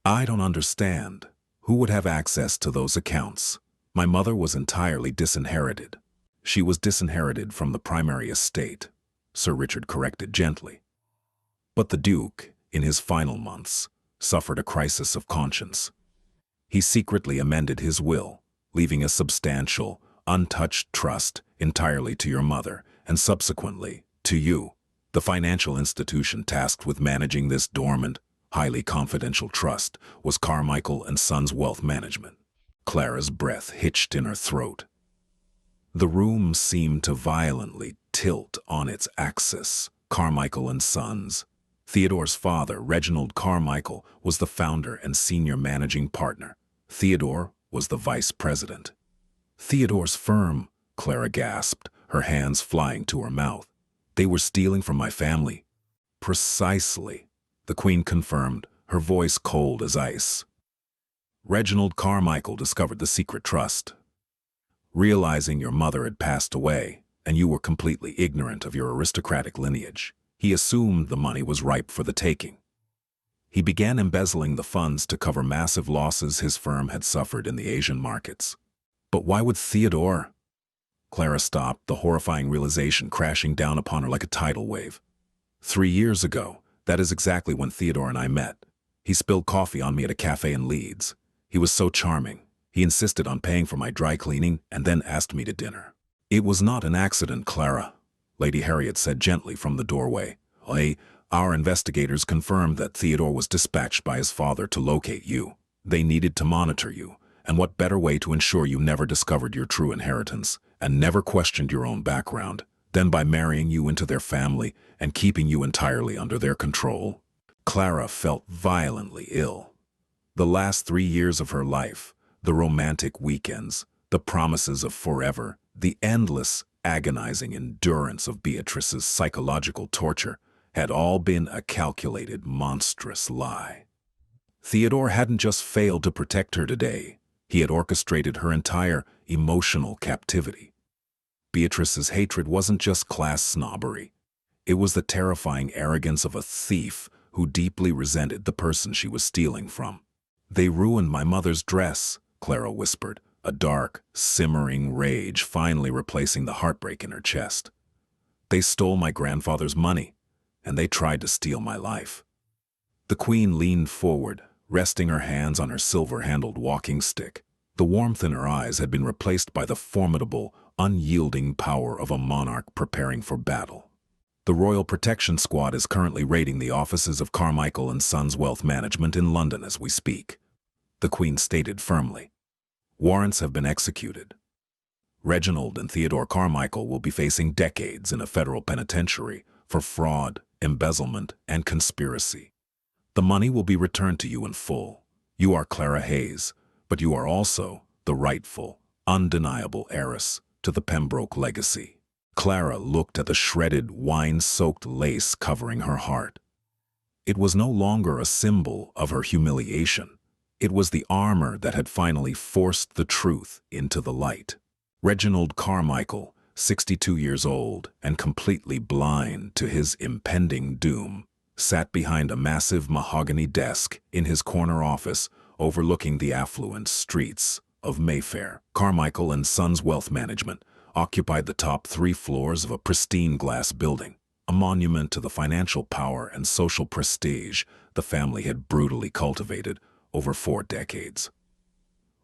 "I don't understand. Who would have access to those accounts? My mother was entirely disinherited." "She was disinherited from the primary estate," Sir Richard corrected gently. "But the Duke, in his final months, suffered a crisis of conscience. He secretly amended his will, leaving a substantial, untouched trust entirely to your mother, and subsequently to you. The financial institution tasked with managing this dormant, highly confidential trust was Carmichael and Sons Wealth Management." Clara's breath hitched in her throat. The room seemed to violently tilt on its axis. Carmichael and Sons. Theodore's father, Reginald Carmichael, was the founder and senior managing partner. Theodore was the vice president. "Theodore's firm," Clara gasped, her hands flying to her mouth. "They were stealing from my family." "Precisely," the Queen confirmed, her voice cold as ice. Reginald Carmichael discovered the secret trust. Realizing your mother had passed away, and you were completely ignorant of your aristocratic lineage, he assumed the money was ripe for the taking. He began embezzling the funds to cover massive losses his firm had suffered in the Asian markets. But why would Theodore? Clara stopped, the horrifying realization crashing down upon her like a tidal wave. 3 years ago, that is exactly when Theodore and I met. He spilled coffee on me at a cafe in Leeds. He was so charming. He insisted on paying for my dry cleaning and then asked me to dinner. It was not an accident, Clara, Lady Harriet said gently from the doorway. Our investigators confirmed that Theodore was dispatched by his father to locate you. They needed to monitor you, and what better way to ensure you never discovered your true inheritance and never questioned your own background than by marrying you into their family and keeping you entirely under their control? Clara felt violently ill. The last 3 years of her life, the romantic weekends, the promises of forever, the endless, agonizing endurance of Beatrice's psychological torture had all been a calculated, monstrous lie. Theodore hadn't just failed to protect her today, he had orchestrated her entire emotional captivity. Beatrice's hatred wasn't just class snobbery. It was the terrifying arrogance of a thief who deeply resented the person she was stealing from. "They ruined my mother's dress," Clara whispered, a dark, simmering rage finally replacing the heartbreak in her chest. "They stole my grandfather's money, and they tried to steal my life." The Queen leaned forward, resting her hands on her silver-handled walking stick. The warmth in her eyes had been replaced by the formidable, unyielding power of a monarch preparing for battle. "The Royal Protection Squad is currently raiding the offices of Carmichael and Sons Wealth Management in London as we speak," the Queen stated firmly. "Warrants have been executed. Reginald and Theodore Carmichael will be facing decades in a federal penitentiary for fraud, embezzlement, and conspiracy. The money will be returned to you in full. You are Clara Hayes, but you are also the rightful, undeniable heiress to the Pembroke legacy." Clara looked at the shredded, wine-soaked lace covering her heart. It was no longer a symbol of her humiliation. It was the armor that had finally forced the truth into the light. Reginald Carmichael, 62 years old and completely blind to his impending doom, sat behind a massive mahogany desk in his corner office overlooking the affluent streets of Mayfair. Carmichael and Sons Wealth Management occupied the top 3 floors of a pristine glass building, a monument to the financial power and social prestige the family had brutally cultivated over 4 decades.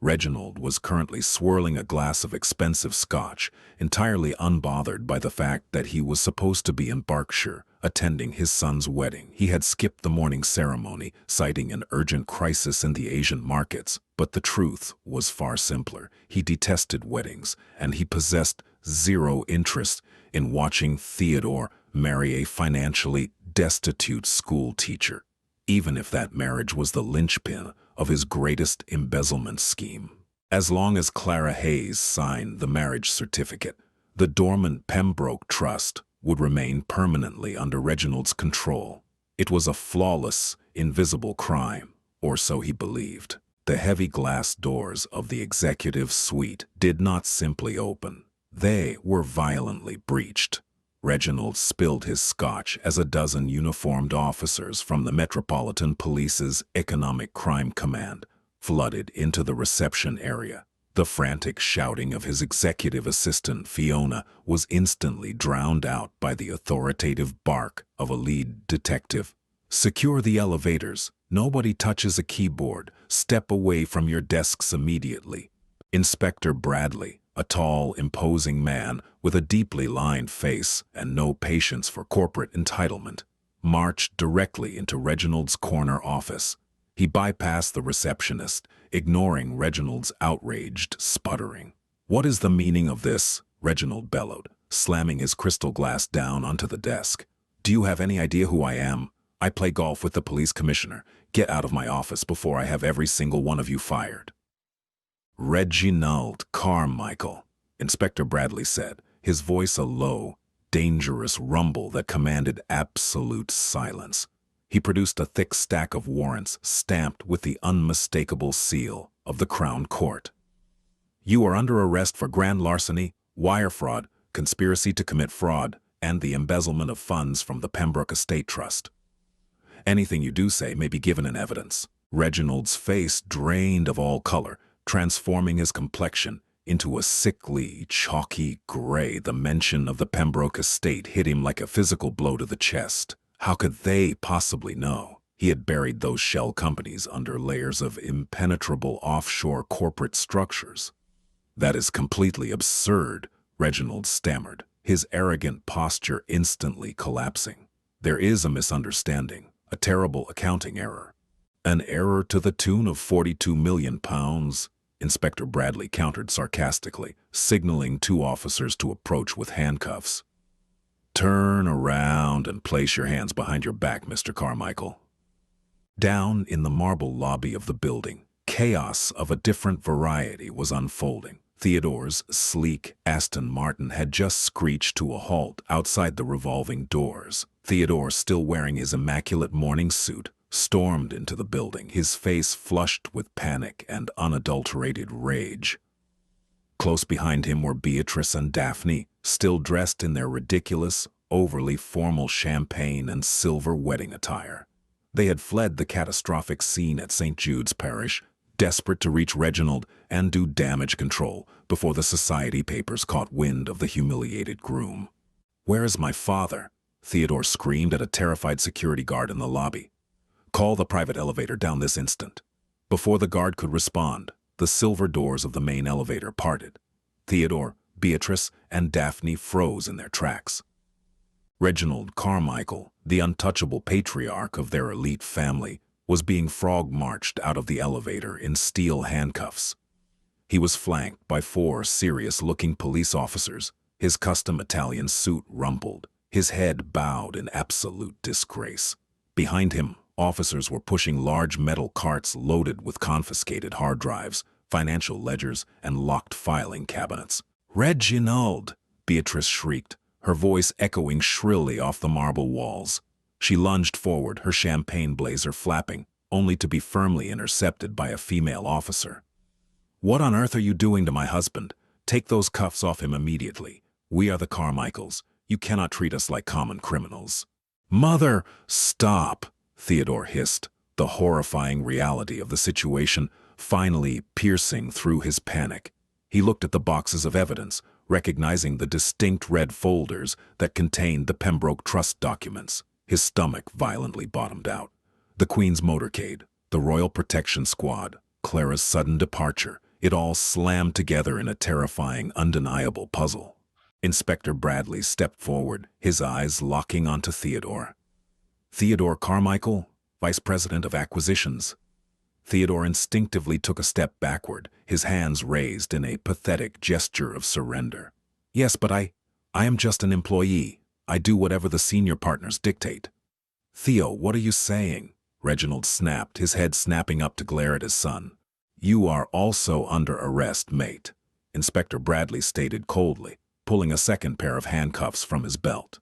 Reginald was currently swirling a glass of expensive scotch, entirely unbothered by the fact that he was supposed to be in Berkshire, attending his son's wedding. He had skipped the morning ceremony, citing an urgent crisis in the Asian markets. But the truth was far simpler. He detested weddings, and he possessed zero interest in watching Theodore marry a financially destitute school teacher, even if that marriage was the linchpin of his greatest embezzlement scheme. As long as Clara Hayes signed the marriage certificate, the dormant Pembroke Trust would remain permanently under Reginald's control. It was a flawless, invisible crime, or so he believed. The heavy glass doors of the executive suite did not simply open. They were violently breached. Reginald spilled his scotch as a dozen uniformed officers from the Metropolitan Police's Economic Crime Command flooded into the reception area. The frantic shouting of his executive assistant, Fiona, was instantly drowned out by the authoritative bark of a lead detective. "Secure the elevators. Nobody touches a keyboard. Step away from your desks immediately." Inspector Bradley, a tall, imposing man with a deeply lined face and no patience for corporate entitlement, marched directly into Reginald's corner office. He bypassed the receptionist, ignoring Reginald's outraged sputtering. "What is the meaning of this?" Reginald bellowed, slamming his crystal glass down onto the desk. "Do you have any idea who I am? I play golf with the police commissioner. Get out of my office before I have every single one of you fired." "Reginald Carmichael," Inspector Bradley said, his voice a low, dangerous rumble that commanded absolute silence. He produced a thick stack of warrants stamped with the unmistakable seal of the Crown Court. You are under arrest for grand larceny, wire fraud, conspiracy to commit fraud, and the embezzlement of funds from the Pembroke Estate Trust. Anything you do say may be given in evidence. Reginald's face drained of all color, transforming his complexion into a sickly, chalky gray. The mention of the Pembroke estate hit him like a physical blow to the chest. How could they possibly know? He had buried those shell companies under layers of impenetrable offshore corporate structures. That is completely absurd, Reginald stammered, his arrogant posture instantly collapsing. There is a misunderstanding, a terrible accounting error. An error to the tune of £42 million, Inspector Bradley countered sarcastically, signaling two officers to approach with handcuffs. Turn around and place your hands behind your back, Mr. Carmichael. Down in the marble lobby of the building, chaos of a different variety was unfolding. Theodore's sleek Aston Martin had just screeched to a halt outside the revolving doors. Theodore, still wearing his immaculate morning suit, stormed into the building, his face flushed with panic and unadulterated rage. Close behind him were Beatrice and Daphne, still dressed in their ridiculous, overly formal champagne and silver wedding attire. They had fled the catastrophic scene at St. Jude's Parish, desperate to reach Reginald and do damage control before the society papers caught wind of the humiliated groom. "Where is my father?" Theodore screamed at a terrified security guard in the lobby. "Call the private elevator down this instant." Before the guard could respond, the silver doors of the main elevator parted. Theodore, Beatrice, and Daphne froze in their tracks. Reginald Carmichael, the untouchable patriarch of their elite family, was being frog-marched out of the elevator in steel handcuffs. He was flanked by four serious-looking police officers, his custom Italian suit rumpled, his head bowed in absolute disgrace. Behind him, officers were pushing large metal carts loaded with confiscated hard drives, financial ledgers, and locked filing cabinets. "Reginald!" Beatrice shrieked, her voice echoing shrilly off the marble walls. She lunged forward, her champagne blazer flapping, only to be firmly intercepted by a female officer. "What on earth are you doing to my husband? Take those cuffs off him immediately. We are the Carmichaels. You cannot treat us like common criminals." "Mother, stop!" Theodore hissed, the horrifying reality of the situation finally piercing through his panic. He looked at the boxes of evidence, recognizing the distinct red folders that contained the Pembroke Trust documents. His stomach violently bottomed out. The Queen's motorcade, the Royal Protection Squad, Clara's sudden departure, it all slammed together in a terrifying, undeniable puzzle. Inspector Bradley stepped forward, his eyes locking onto Theodore. "Theodore Carmichael, Vice President of Acquisitions." Theodore instinctively took a step backward, his hands raised in a pathetic gesture of surrender. "Yes, but I am just an employee. I do whatever the senior partners dictate." "Theo, what are you saying?" Reginald snapped, his head snapping up to glare at his son. "You are also under arrest, mate," Inspector Bradley stated coldly, pulling a second pair of handcuffs from his belt.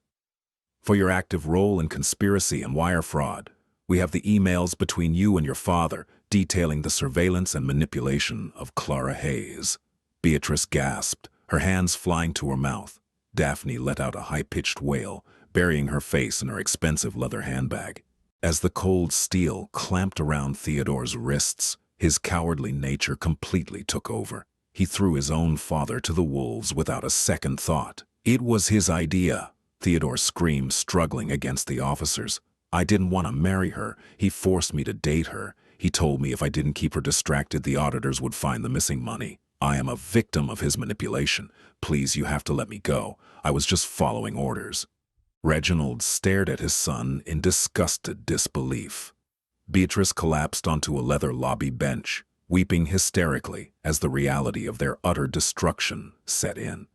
"For your active role in conspiracy and wire fraud. We have the emails between you and your father detailing the surveillance and manipulation of Clara Hayes." Beatrice gasped, her hands flying to her mouth. Daphne let out a high-pitched wail, burying her face in her expensive leather handbag. As the cold steel clamped around Theodore's wrists, his cowardly nature completely took over. He threw his own father to the wolves without a second thought. "It was his idea," Theodore screamed, struggling against the officers. "I didn't want to marry her. He forced me to date her. He told me if I didn't keep her distracted, the auditors would find the missing money. I am a victim of his manipulation. Please, you have to let me go. I was just following orders." Reginald stared at his son in disgusted disbelief. Beatrice collapsed onto a leather lobby bench, weeping hysterically as the reality of their utter destruction set in.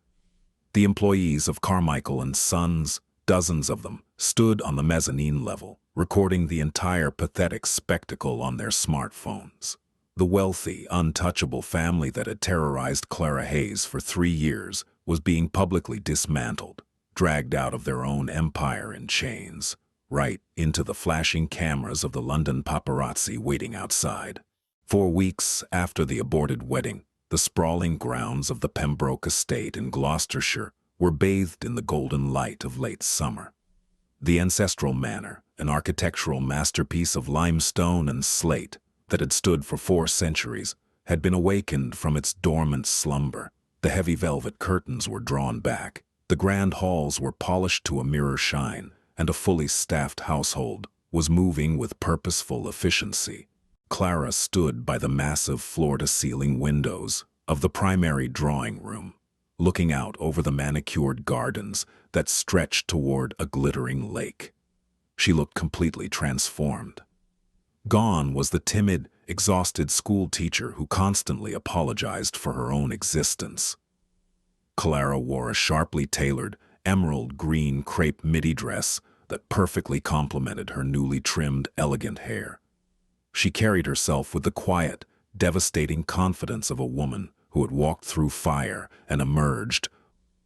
The employees of Carmichael and Sons, dozens of them, stood on the mezzanine level, recording the entire pathetic spectacle on their smartphones. The wealthy, untouchable family that had terrorized Clara Hayes for 3 years was being publicly dismantled, dragged out of their own empire in chains, right into the flashing cameras of the London paparazzi waiting outside. 4 weeks after the aborted wedding, the sprawling grounds of the Pembroke estate in Gloucestershire were bathed in the golden light of late summer. The ancestral manor, an architectural masterpiece of limestone and slate that had stood for 4 centuries, had been awakened from its dormant slumber. The heavy velvet curtains were drawn back, the grand halls were polished to a mirror shine, and a fully staffed household was moving with purposeful efficiency. Clara stood by the massive floor-to-ceiling windows of the primary drawing room, looking out over the manicured gardens that stretched toward a glittering lake. She looked completely transformed. Gone was the timid, exhausted school teacher who constantly apologized for her own existence. Clara wore a sharply tailored, emerald green crepe midi dress that perfectly complemented her newly trimmed, elegant hair. She carried herself with the quiet, devastating confidence of a woman who had walked through fire and emerged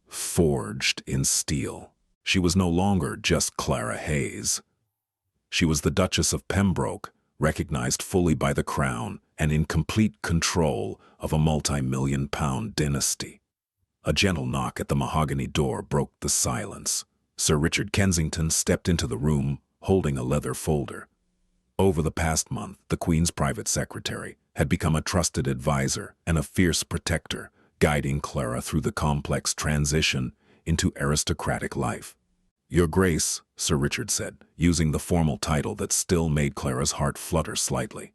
forged in steel. She was no longer just Clara Hayes. She was the Duchess of Pembroke, recognized fully by the crown and in complete control of a multi-million-pound dynasty. A gentle knock at the mahogany door broke the silence. Sir Richard Kensington stepped into the room, holding a leather folder. Over the past month, the Queen's private secretary had become a trusted advisor and a fierce protector, guiding Clara through the complex transition into aristocratic life. "Your Grace," Sir Richard said, using the formal title that still made Clara's heart flutter slightly.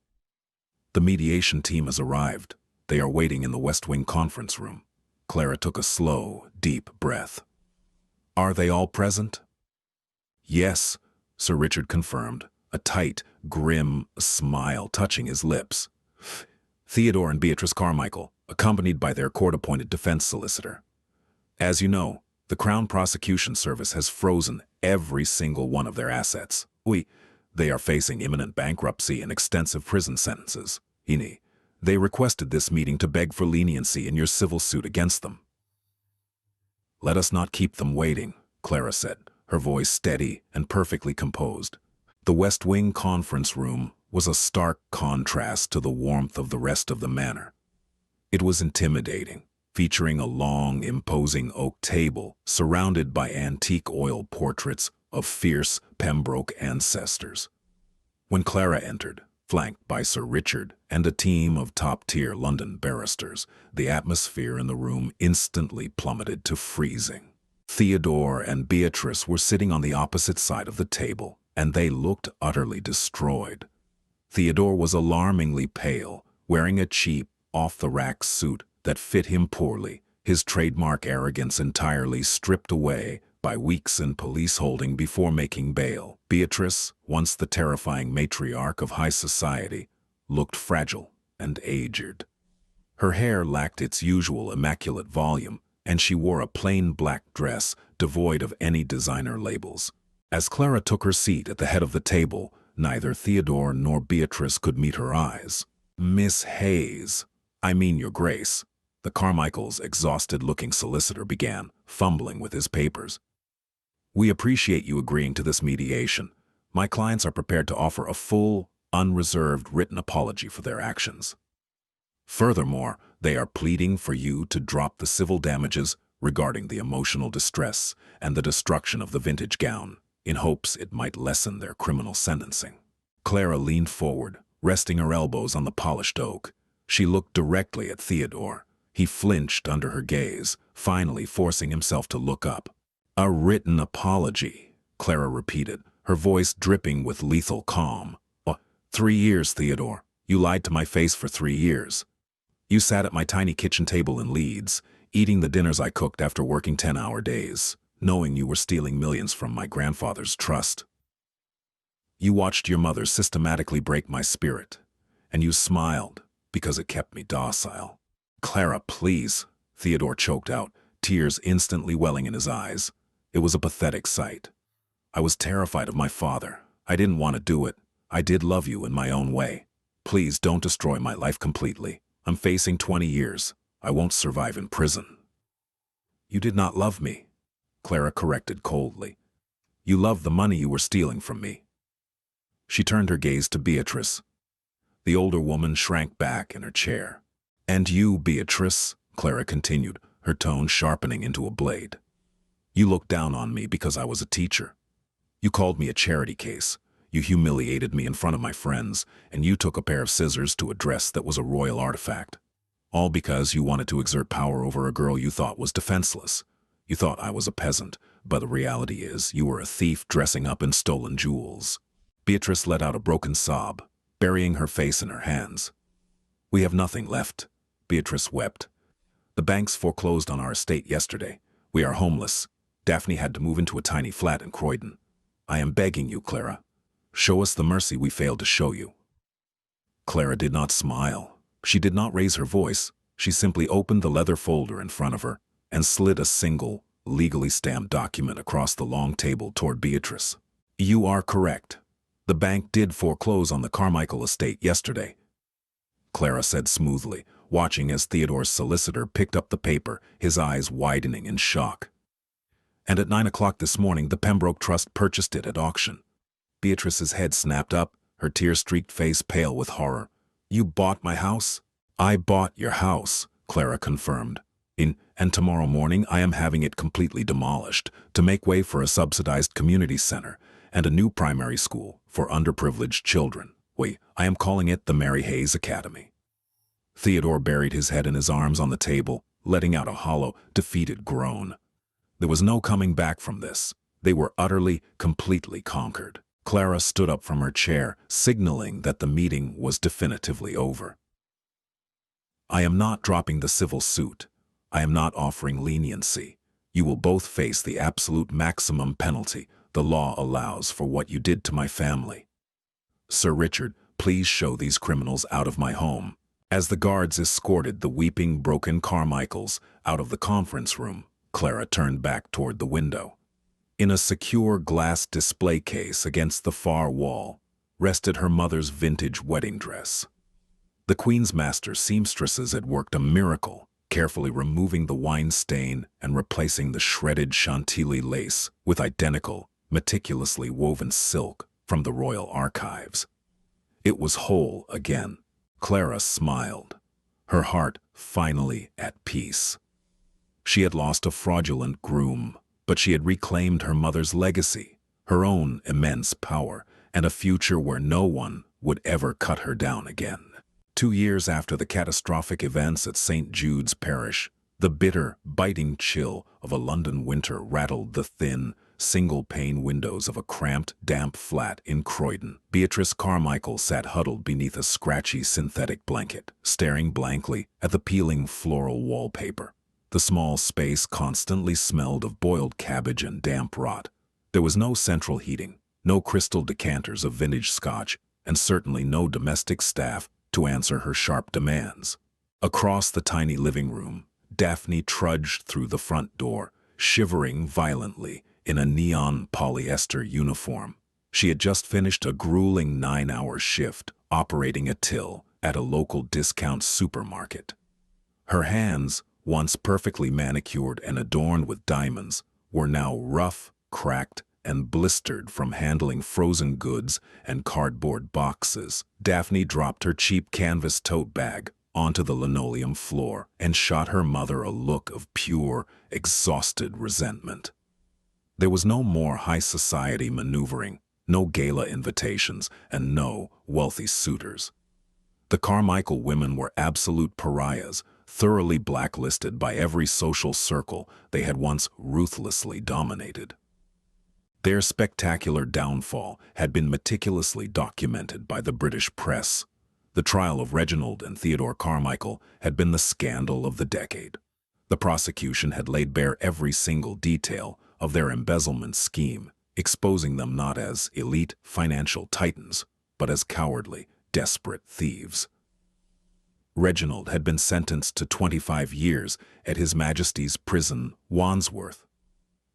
"The mediation team has arrived. They are waiting in the West Wing conference room." Clara took a slow, deep breath. "Are they all present?" "Yes," Sir Richard confirmed, a tight, grim smile touching his lips. "Theodore and Beatrice Carmichael, accompanied by their court-appointed defense solicitor. As you know, the Crown Prosecution Service has frozen every single one of their assets. They are facing imminent bankruptcy and extensive prison sentences. They requested this meeting to beg for leniency in your civil suit against them." "Let us not keep them waiting," Clara said, her voice steady and perfectly composed. The West Wing conference room was a stark contrast to the warmth of the rest of the manor. It was intimidating, featuring a long, imposing oak table surrounded by antique oil portraits of fierce Pembroke ancestors. When Clara entered, flanked by Sir Richard and a team of top-tier London barristers, the atmosphere in the room instantly plummeted to freezing. Theodore and Beatrice were sitting on the opposite side of the table, and they looked utterly destroyed. Theodore was alarmingly pale, wearing a cheap, off-the-rack suit that fit him poorly, his trademark arrogance entirely stripped away by weeks in police holding before making bail. Beatrice, once the terrifying matriarch of high society, looked fragile and aged. Her hair lacked its usual immaculate volume, and she wore a plain black dress devoid of any designer labels. As Clara took her seat at the head of the table, neither Theodore nor Beatrice could meet her eyes. "Miss Hayes, your Grace," the Carmichael's exhausted-looking solicitor began, fumbling with his papers. "We appreciate you agreeing to this mediation. My clients are prepared to offer a full, unreserved written apology for their actions. Furthermore, they are pleading for you to drop the civil damages regarding the emotional distress and the destruction of the vintage gown, in hopes it might lessen their criminal sentencing." Clara leaned forward, resting her elbows on the polished oak. She looked directly at Theodore. He flinched under her gaze, finally forcing himself to look up. "A written apology," Clara repeated, her voice dripping with lethal calm. 3 years, Theodore. You lied to my face for 3 years. You sat at my tiny kitchen table in Leeds, eating the dinners I cooked after working 10-hour days, knowing you were stealing millions from my grandfather's trust. You watched your mother systematically break my spirit, and you smiled because it kept me docile." "Clara, please," Theodore choked out, tears instantly welling in his eyes. It was a pathetic sight. "I was terrified of my father. I didn't want to do it. I did love you in my own way. Please don't destroy my life completely. I'm facing 20 years. I won't survive in prison." "You did not love me," Clara corrected coldly. "You loved the money you were stealing from me." She turned her gaze to Beatrice. The older woman shrank back in her chair. "And you, Beatrice," Clara continued, her tone sharpening into a blade. "You looked down on me because I was a teacher. You called me a charity case. You humiliated me in front of my friends, and you took a pair of scissors to a dress that was a royal artifact. All because you wanted to exert power over a girl you thought was defenseless. You thought I was a peasant, but the reality is you were a thief dressing up in stolen jewels." Beatrice let out a broken sob, burying her face in her hands. "We have nothing left," Beatrice wept. "The banks foreclosed on our estate yesterday. We are homeless. Daphne had to move into a tiny flat in Croydon. I am begging you, Clara. Show us the mercy we failed to show you." Clara did not smile. She did not raise her voice. She simply opened the leather folder in front of her and slid a single, legally stamped document across the long table toward Beatrice. "You are correct. The bank did foreclose on the Carmichael estate yesterday," Clara said smoothly, watching as Theodore's solicitor picked up the paper, his eyes widening in shock. "And at 9 o'clock this morning, the Pembroke Trust purchased it at auction." Beatrice's head snapped up, her tear-streaked face pale with horror. "You bought my house?" "I bought your house," Clara confirmed. And tomorrow morning I am having it completely demolished to make way for a subsidized community center and a new primary school for underprivileged children. I am calling it the Mary Hayes Academy." Theodore buried his head in his arms on the table, letting out a hollow, defeated groan. There was no coming back from this. They were utterly, completely conquered. Clara stood up from her chair, signaling that the meeting was definitively over. "I am not dropping the civil suit. I am not offering leniency. You will both face the absolute maximum penalty the law allows for what you did to my family. Sir Richard, please show these criminals out of my home." As the guards escorted the weeping, broken Carmichaels out of the conference room, Clara turned back toward the window. In a secure glass display case against the far wall rested her mother's vintage wedding dress. The Queen's master seamstresses had worked a miracle, carefully removing the wine stain and replacing the shredded Chantilly lace with identical, meticulously woven silk from the royal archives. It was whole again. Clara smiled, her heart finally at peace. She had lost a fraudulent groom, but she had reclaimed her mother's legacy, her own immense power, and a future where no one would ever cut her down again. 2 years after the catastrophic events at St. Jude's Parish, the bitter, biting chill of a London winter rattled the thin, single-pane windows of a cramped, damp flat in Croydon. Beatrice Carmichael sat huddled beneath a scratchy synthetic blanket, staring blankly at the peeling floral wallpaper. The small space constantly smelled of boiled cabbage and damp rot. There was no central heating, no crystal decanters of vintage scotch, and certainly no domestic staff to answer her sharp demands. Across the tiny living room, Daphne trudged through the front door, shivering violently in a neon polyester uniform. She had just finished a grueling 9-hour shift operating a till at a local discount supermarket. Her hands, once perfectly manicured and adorned with diamonds, were now rough, cracked, and blistered from handling frozen goods and cardboard boxes. Daphne dropped her cheap canvas tote bag onto the linoleum floor and shot her mother a look of pure, exhausted resentment. There was no more high society maneuvering, no gala invitations, and no wealthy suitors. The Carmichael women were absolute pariahs, thoroughly blacklisted by every social circle they had once ruthlessly dominated. Their spectacular downfall had been meticulously documented by the British press. The trial of Reginald and Theodore Carmichael had been the scandal of the decade. The prosecution had laid bare every single detail of their embezzlement scheme, exposing them not as elite financial titans, but as cowardly, desperate thieves. Reginald had been sentenced to 25 years at His Majesty's Prison, Wandsworth.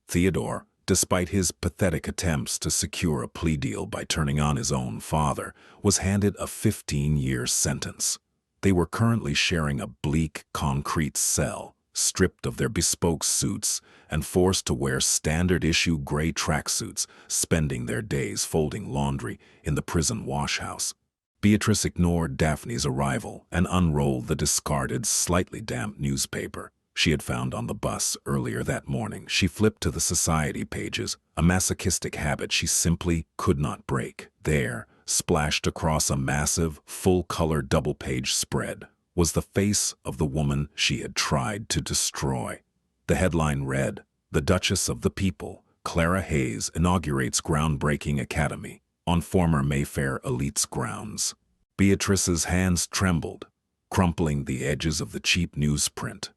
Theodore, despite his pathetic attempts to secure a plea deal by turning on his own father, was handed a 15-year sentence. They were currently sharing a bleak, concrete cell, stripped of their bespoke suits and forced to wear standard-issue gray tracksuits, spending their days folding laundry in the prison washhouse. Beatrice ignored Daphne's arrival and unrolled the discarded, slightly damp newspaper she had found on the bus earlier that morning. She flipped to the society pages, a masochistic habit she simply could not break. There, splashed across a massive, full-color double-page spread, was the face of the woman she had tried to destroy. The headline read, "The Duchess of the People, Clara Hayes inaugurates groundbreaking academy on former Mayfair elite's grounds." Beatrice's hands trembled, crumpling the edges of the cheap newsprint.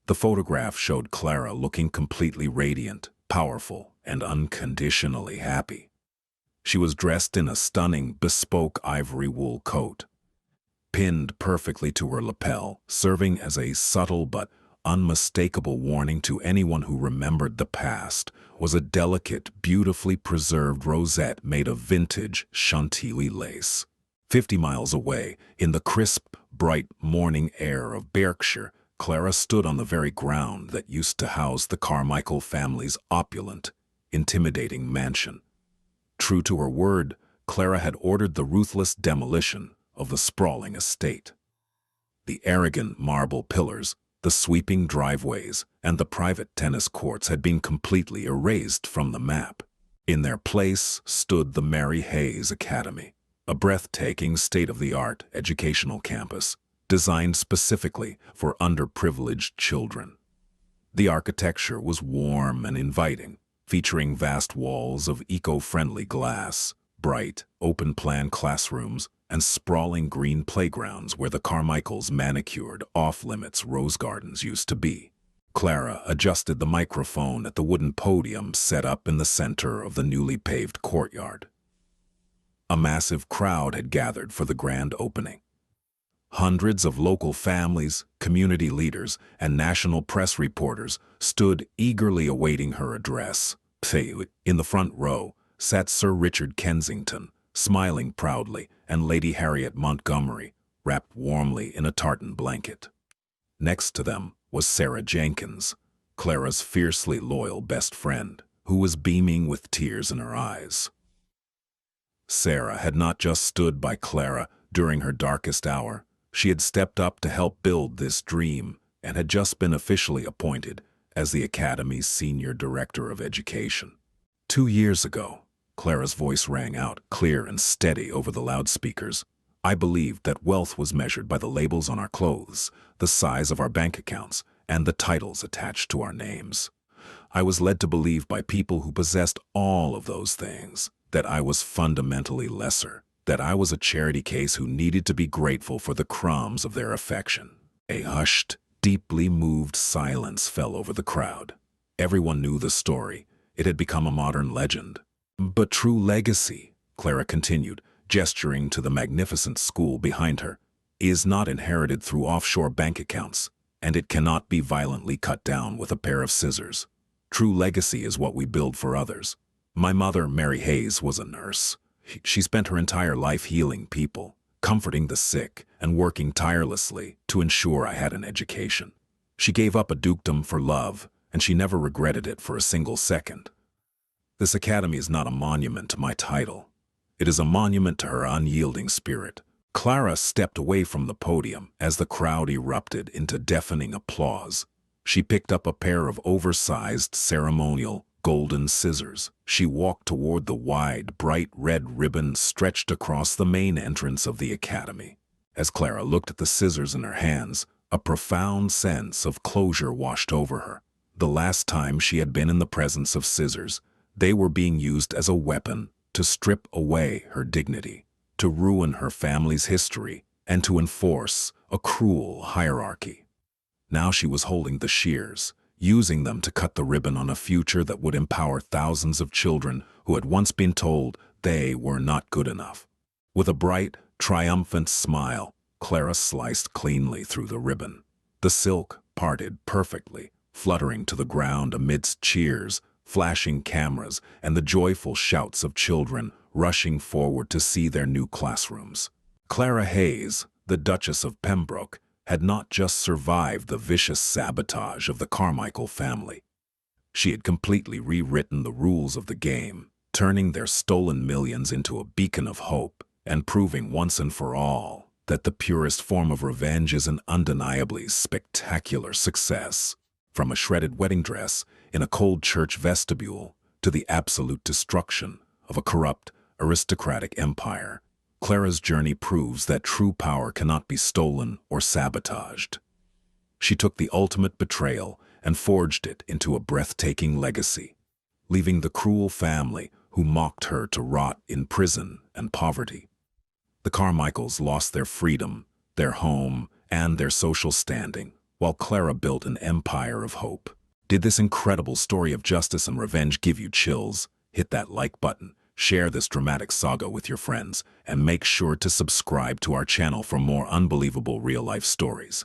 The photograph showed Clara looking completely radiant, powerful, and unconditionally happy. She was dressed in a stunning, bespoke ivory wool coat, pinned perfectly to her lapel, serving as a subtle but unmistakable warning to anyone who remembered the past. Was a delicate, beautifully preserved rosette made of vintage Chantilly lace. 50 miles away, in the crisp, bright morning air of Berkshire, Clara stood on the very ground that used to house the Carmichael family's opulent, intimidating mansion. True to her word, Clara had ordered the ruthless demolition of the sprawling estate. The arrogant marble pillars, the sweeping driveways, and the private tennis courts had been completely erased from the map. In their place stood the Mary Hayes Academy, a breathtaking state-of-the-art educational campus designed specifically for underprivileged children. The architecture was warm and inviting, featuring vast walls of eco-friendly glass, bright, open-plan classrooms, and sprawling green playgrounds where the Carmichaels' manicured, off-limits rose gardens used to be. Clara adjusted the microphone at the wooden podium set up in the center of the newly paved courtyard. A massive crowd had gathered for the grand opening. Hundreds of local families, community leaders, and national press reporters stood eagerly awaiting her address. In the front row sat Sir Richard Kensington, smiling proudly, and Lady Harriet Montgomery, wrapped warmly in a tartan blanket. Next to them was Sarah Jenkins, Clara's fiercely loyal best friend, who was beaming with tears in her eyes. Sarah had not just stood by Clara during her darkest hour. She had stepped up to help build this dream and had just been officially appointed as the Academy's Senior Director of Education. 2 years ago, Clara's voice rang out clear and steady over the loudspeakers. I believed that wealth was measured by the labels on our clothes, the size of our bank accounts, and the titles attached to our names. I was led to believe by people who possessed all of those things that I was fundamentally lesser, that I was a charity case who needed to be grateful for the crumbs of their affection. A hushed, deeply moved silence fell over the crowd. Everyone knew the story. It had become a modern legend. But true legacy, Clara continued, gesturing to the magnificent school behind her, is not inherited through offshore bank accounts, and it cannot be violently cut down with a pair of scissors. True legacy is what we build for others. My mother, Mary Hayes, was a nurse. She spent her entire life healing people, comforting the sick, and working tirelessly to ensure I had an education. She gave up a dukedom for love, and she never regretted it for a single second. This academy is not a monument to my title. It is a monument to her unyielding spirit. Clara stepped away from the podium as the crowd erupted into deafening applause. She picked up a pair of oversized ceremonial golden scissors. She walked toward the wide, bright red ribbon stretched across the main entrance of the academy. As Clara looked at the scissors in her hands, a profound sense of closure washed over her. The last time she had been in the presence of scissors, they were being used as a weapon to strip away her dignity, to ruin her family's history, and to enforce a cruel hierarchy. Now she was holding the shears, using them to cut the ribbon on a future that would empower thousands of children who had once been told they were not good enough. With a bright, triumphant smile, Clara sliced cleanly through the ribbon. The silk parted perfectly, fluttering to the ground amidst cheers, flashing cameras, and the joyful shouts of children rushing forward to see their new classrooms. Clara Hayes, the Duchess of Pembroke, had not just survived the vicious sabotage of the Carmichael family. She had completely rewritten the rules of the game, turning their stolen millions into a beacon of hope and proving once and for all that the purest form of revenge is an undeniably spectacular success. From a shredded wedding dress in a cold church vestibule to the absolute destruction of a corrupt, aristocratic empire, Clara's journey proves that true power cannot be stolen or sabotaged. She took the ultimate betrayal and forged it into a breathtaking legacy, leaving the cruel family who mocked her to rot in prison and poverty. The Carmichaels lost their freedom, their home, and their social standing, while Clara built an empire of hope. Did this incredible story of justice and revenge give you chills? Hit that like button, share this dramatic saga with your friends, and make sure to subscribe to our channel for more unbelievable real-life stories.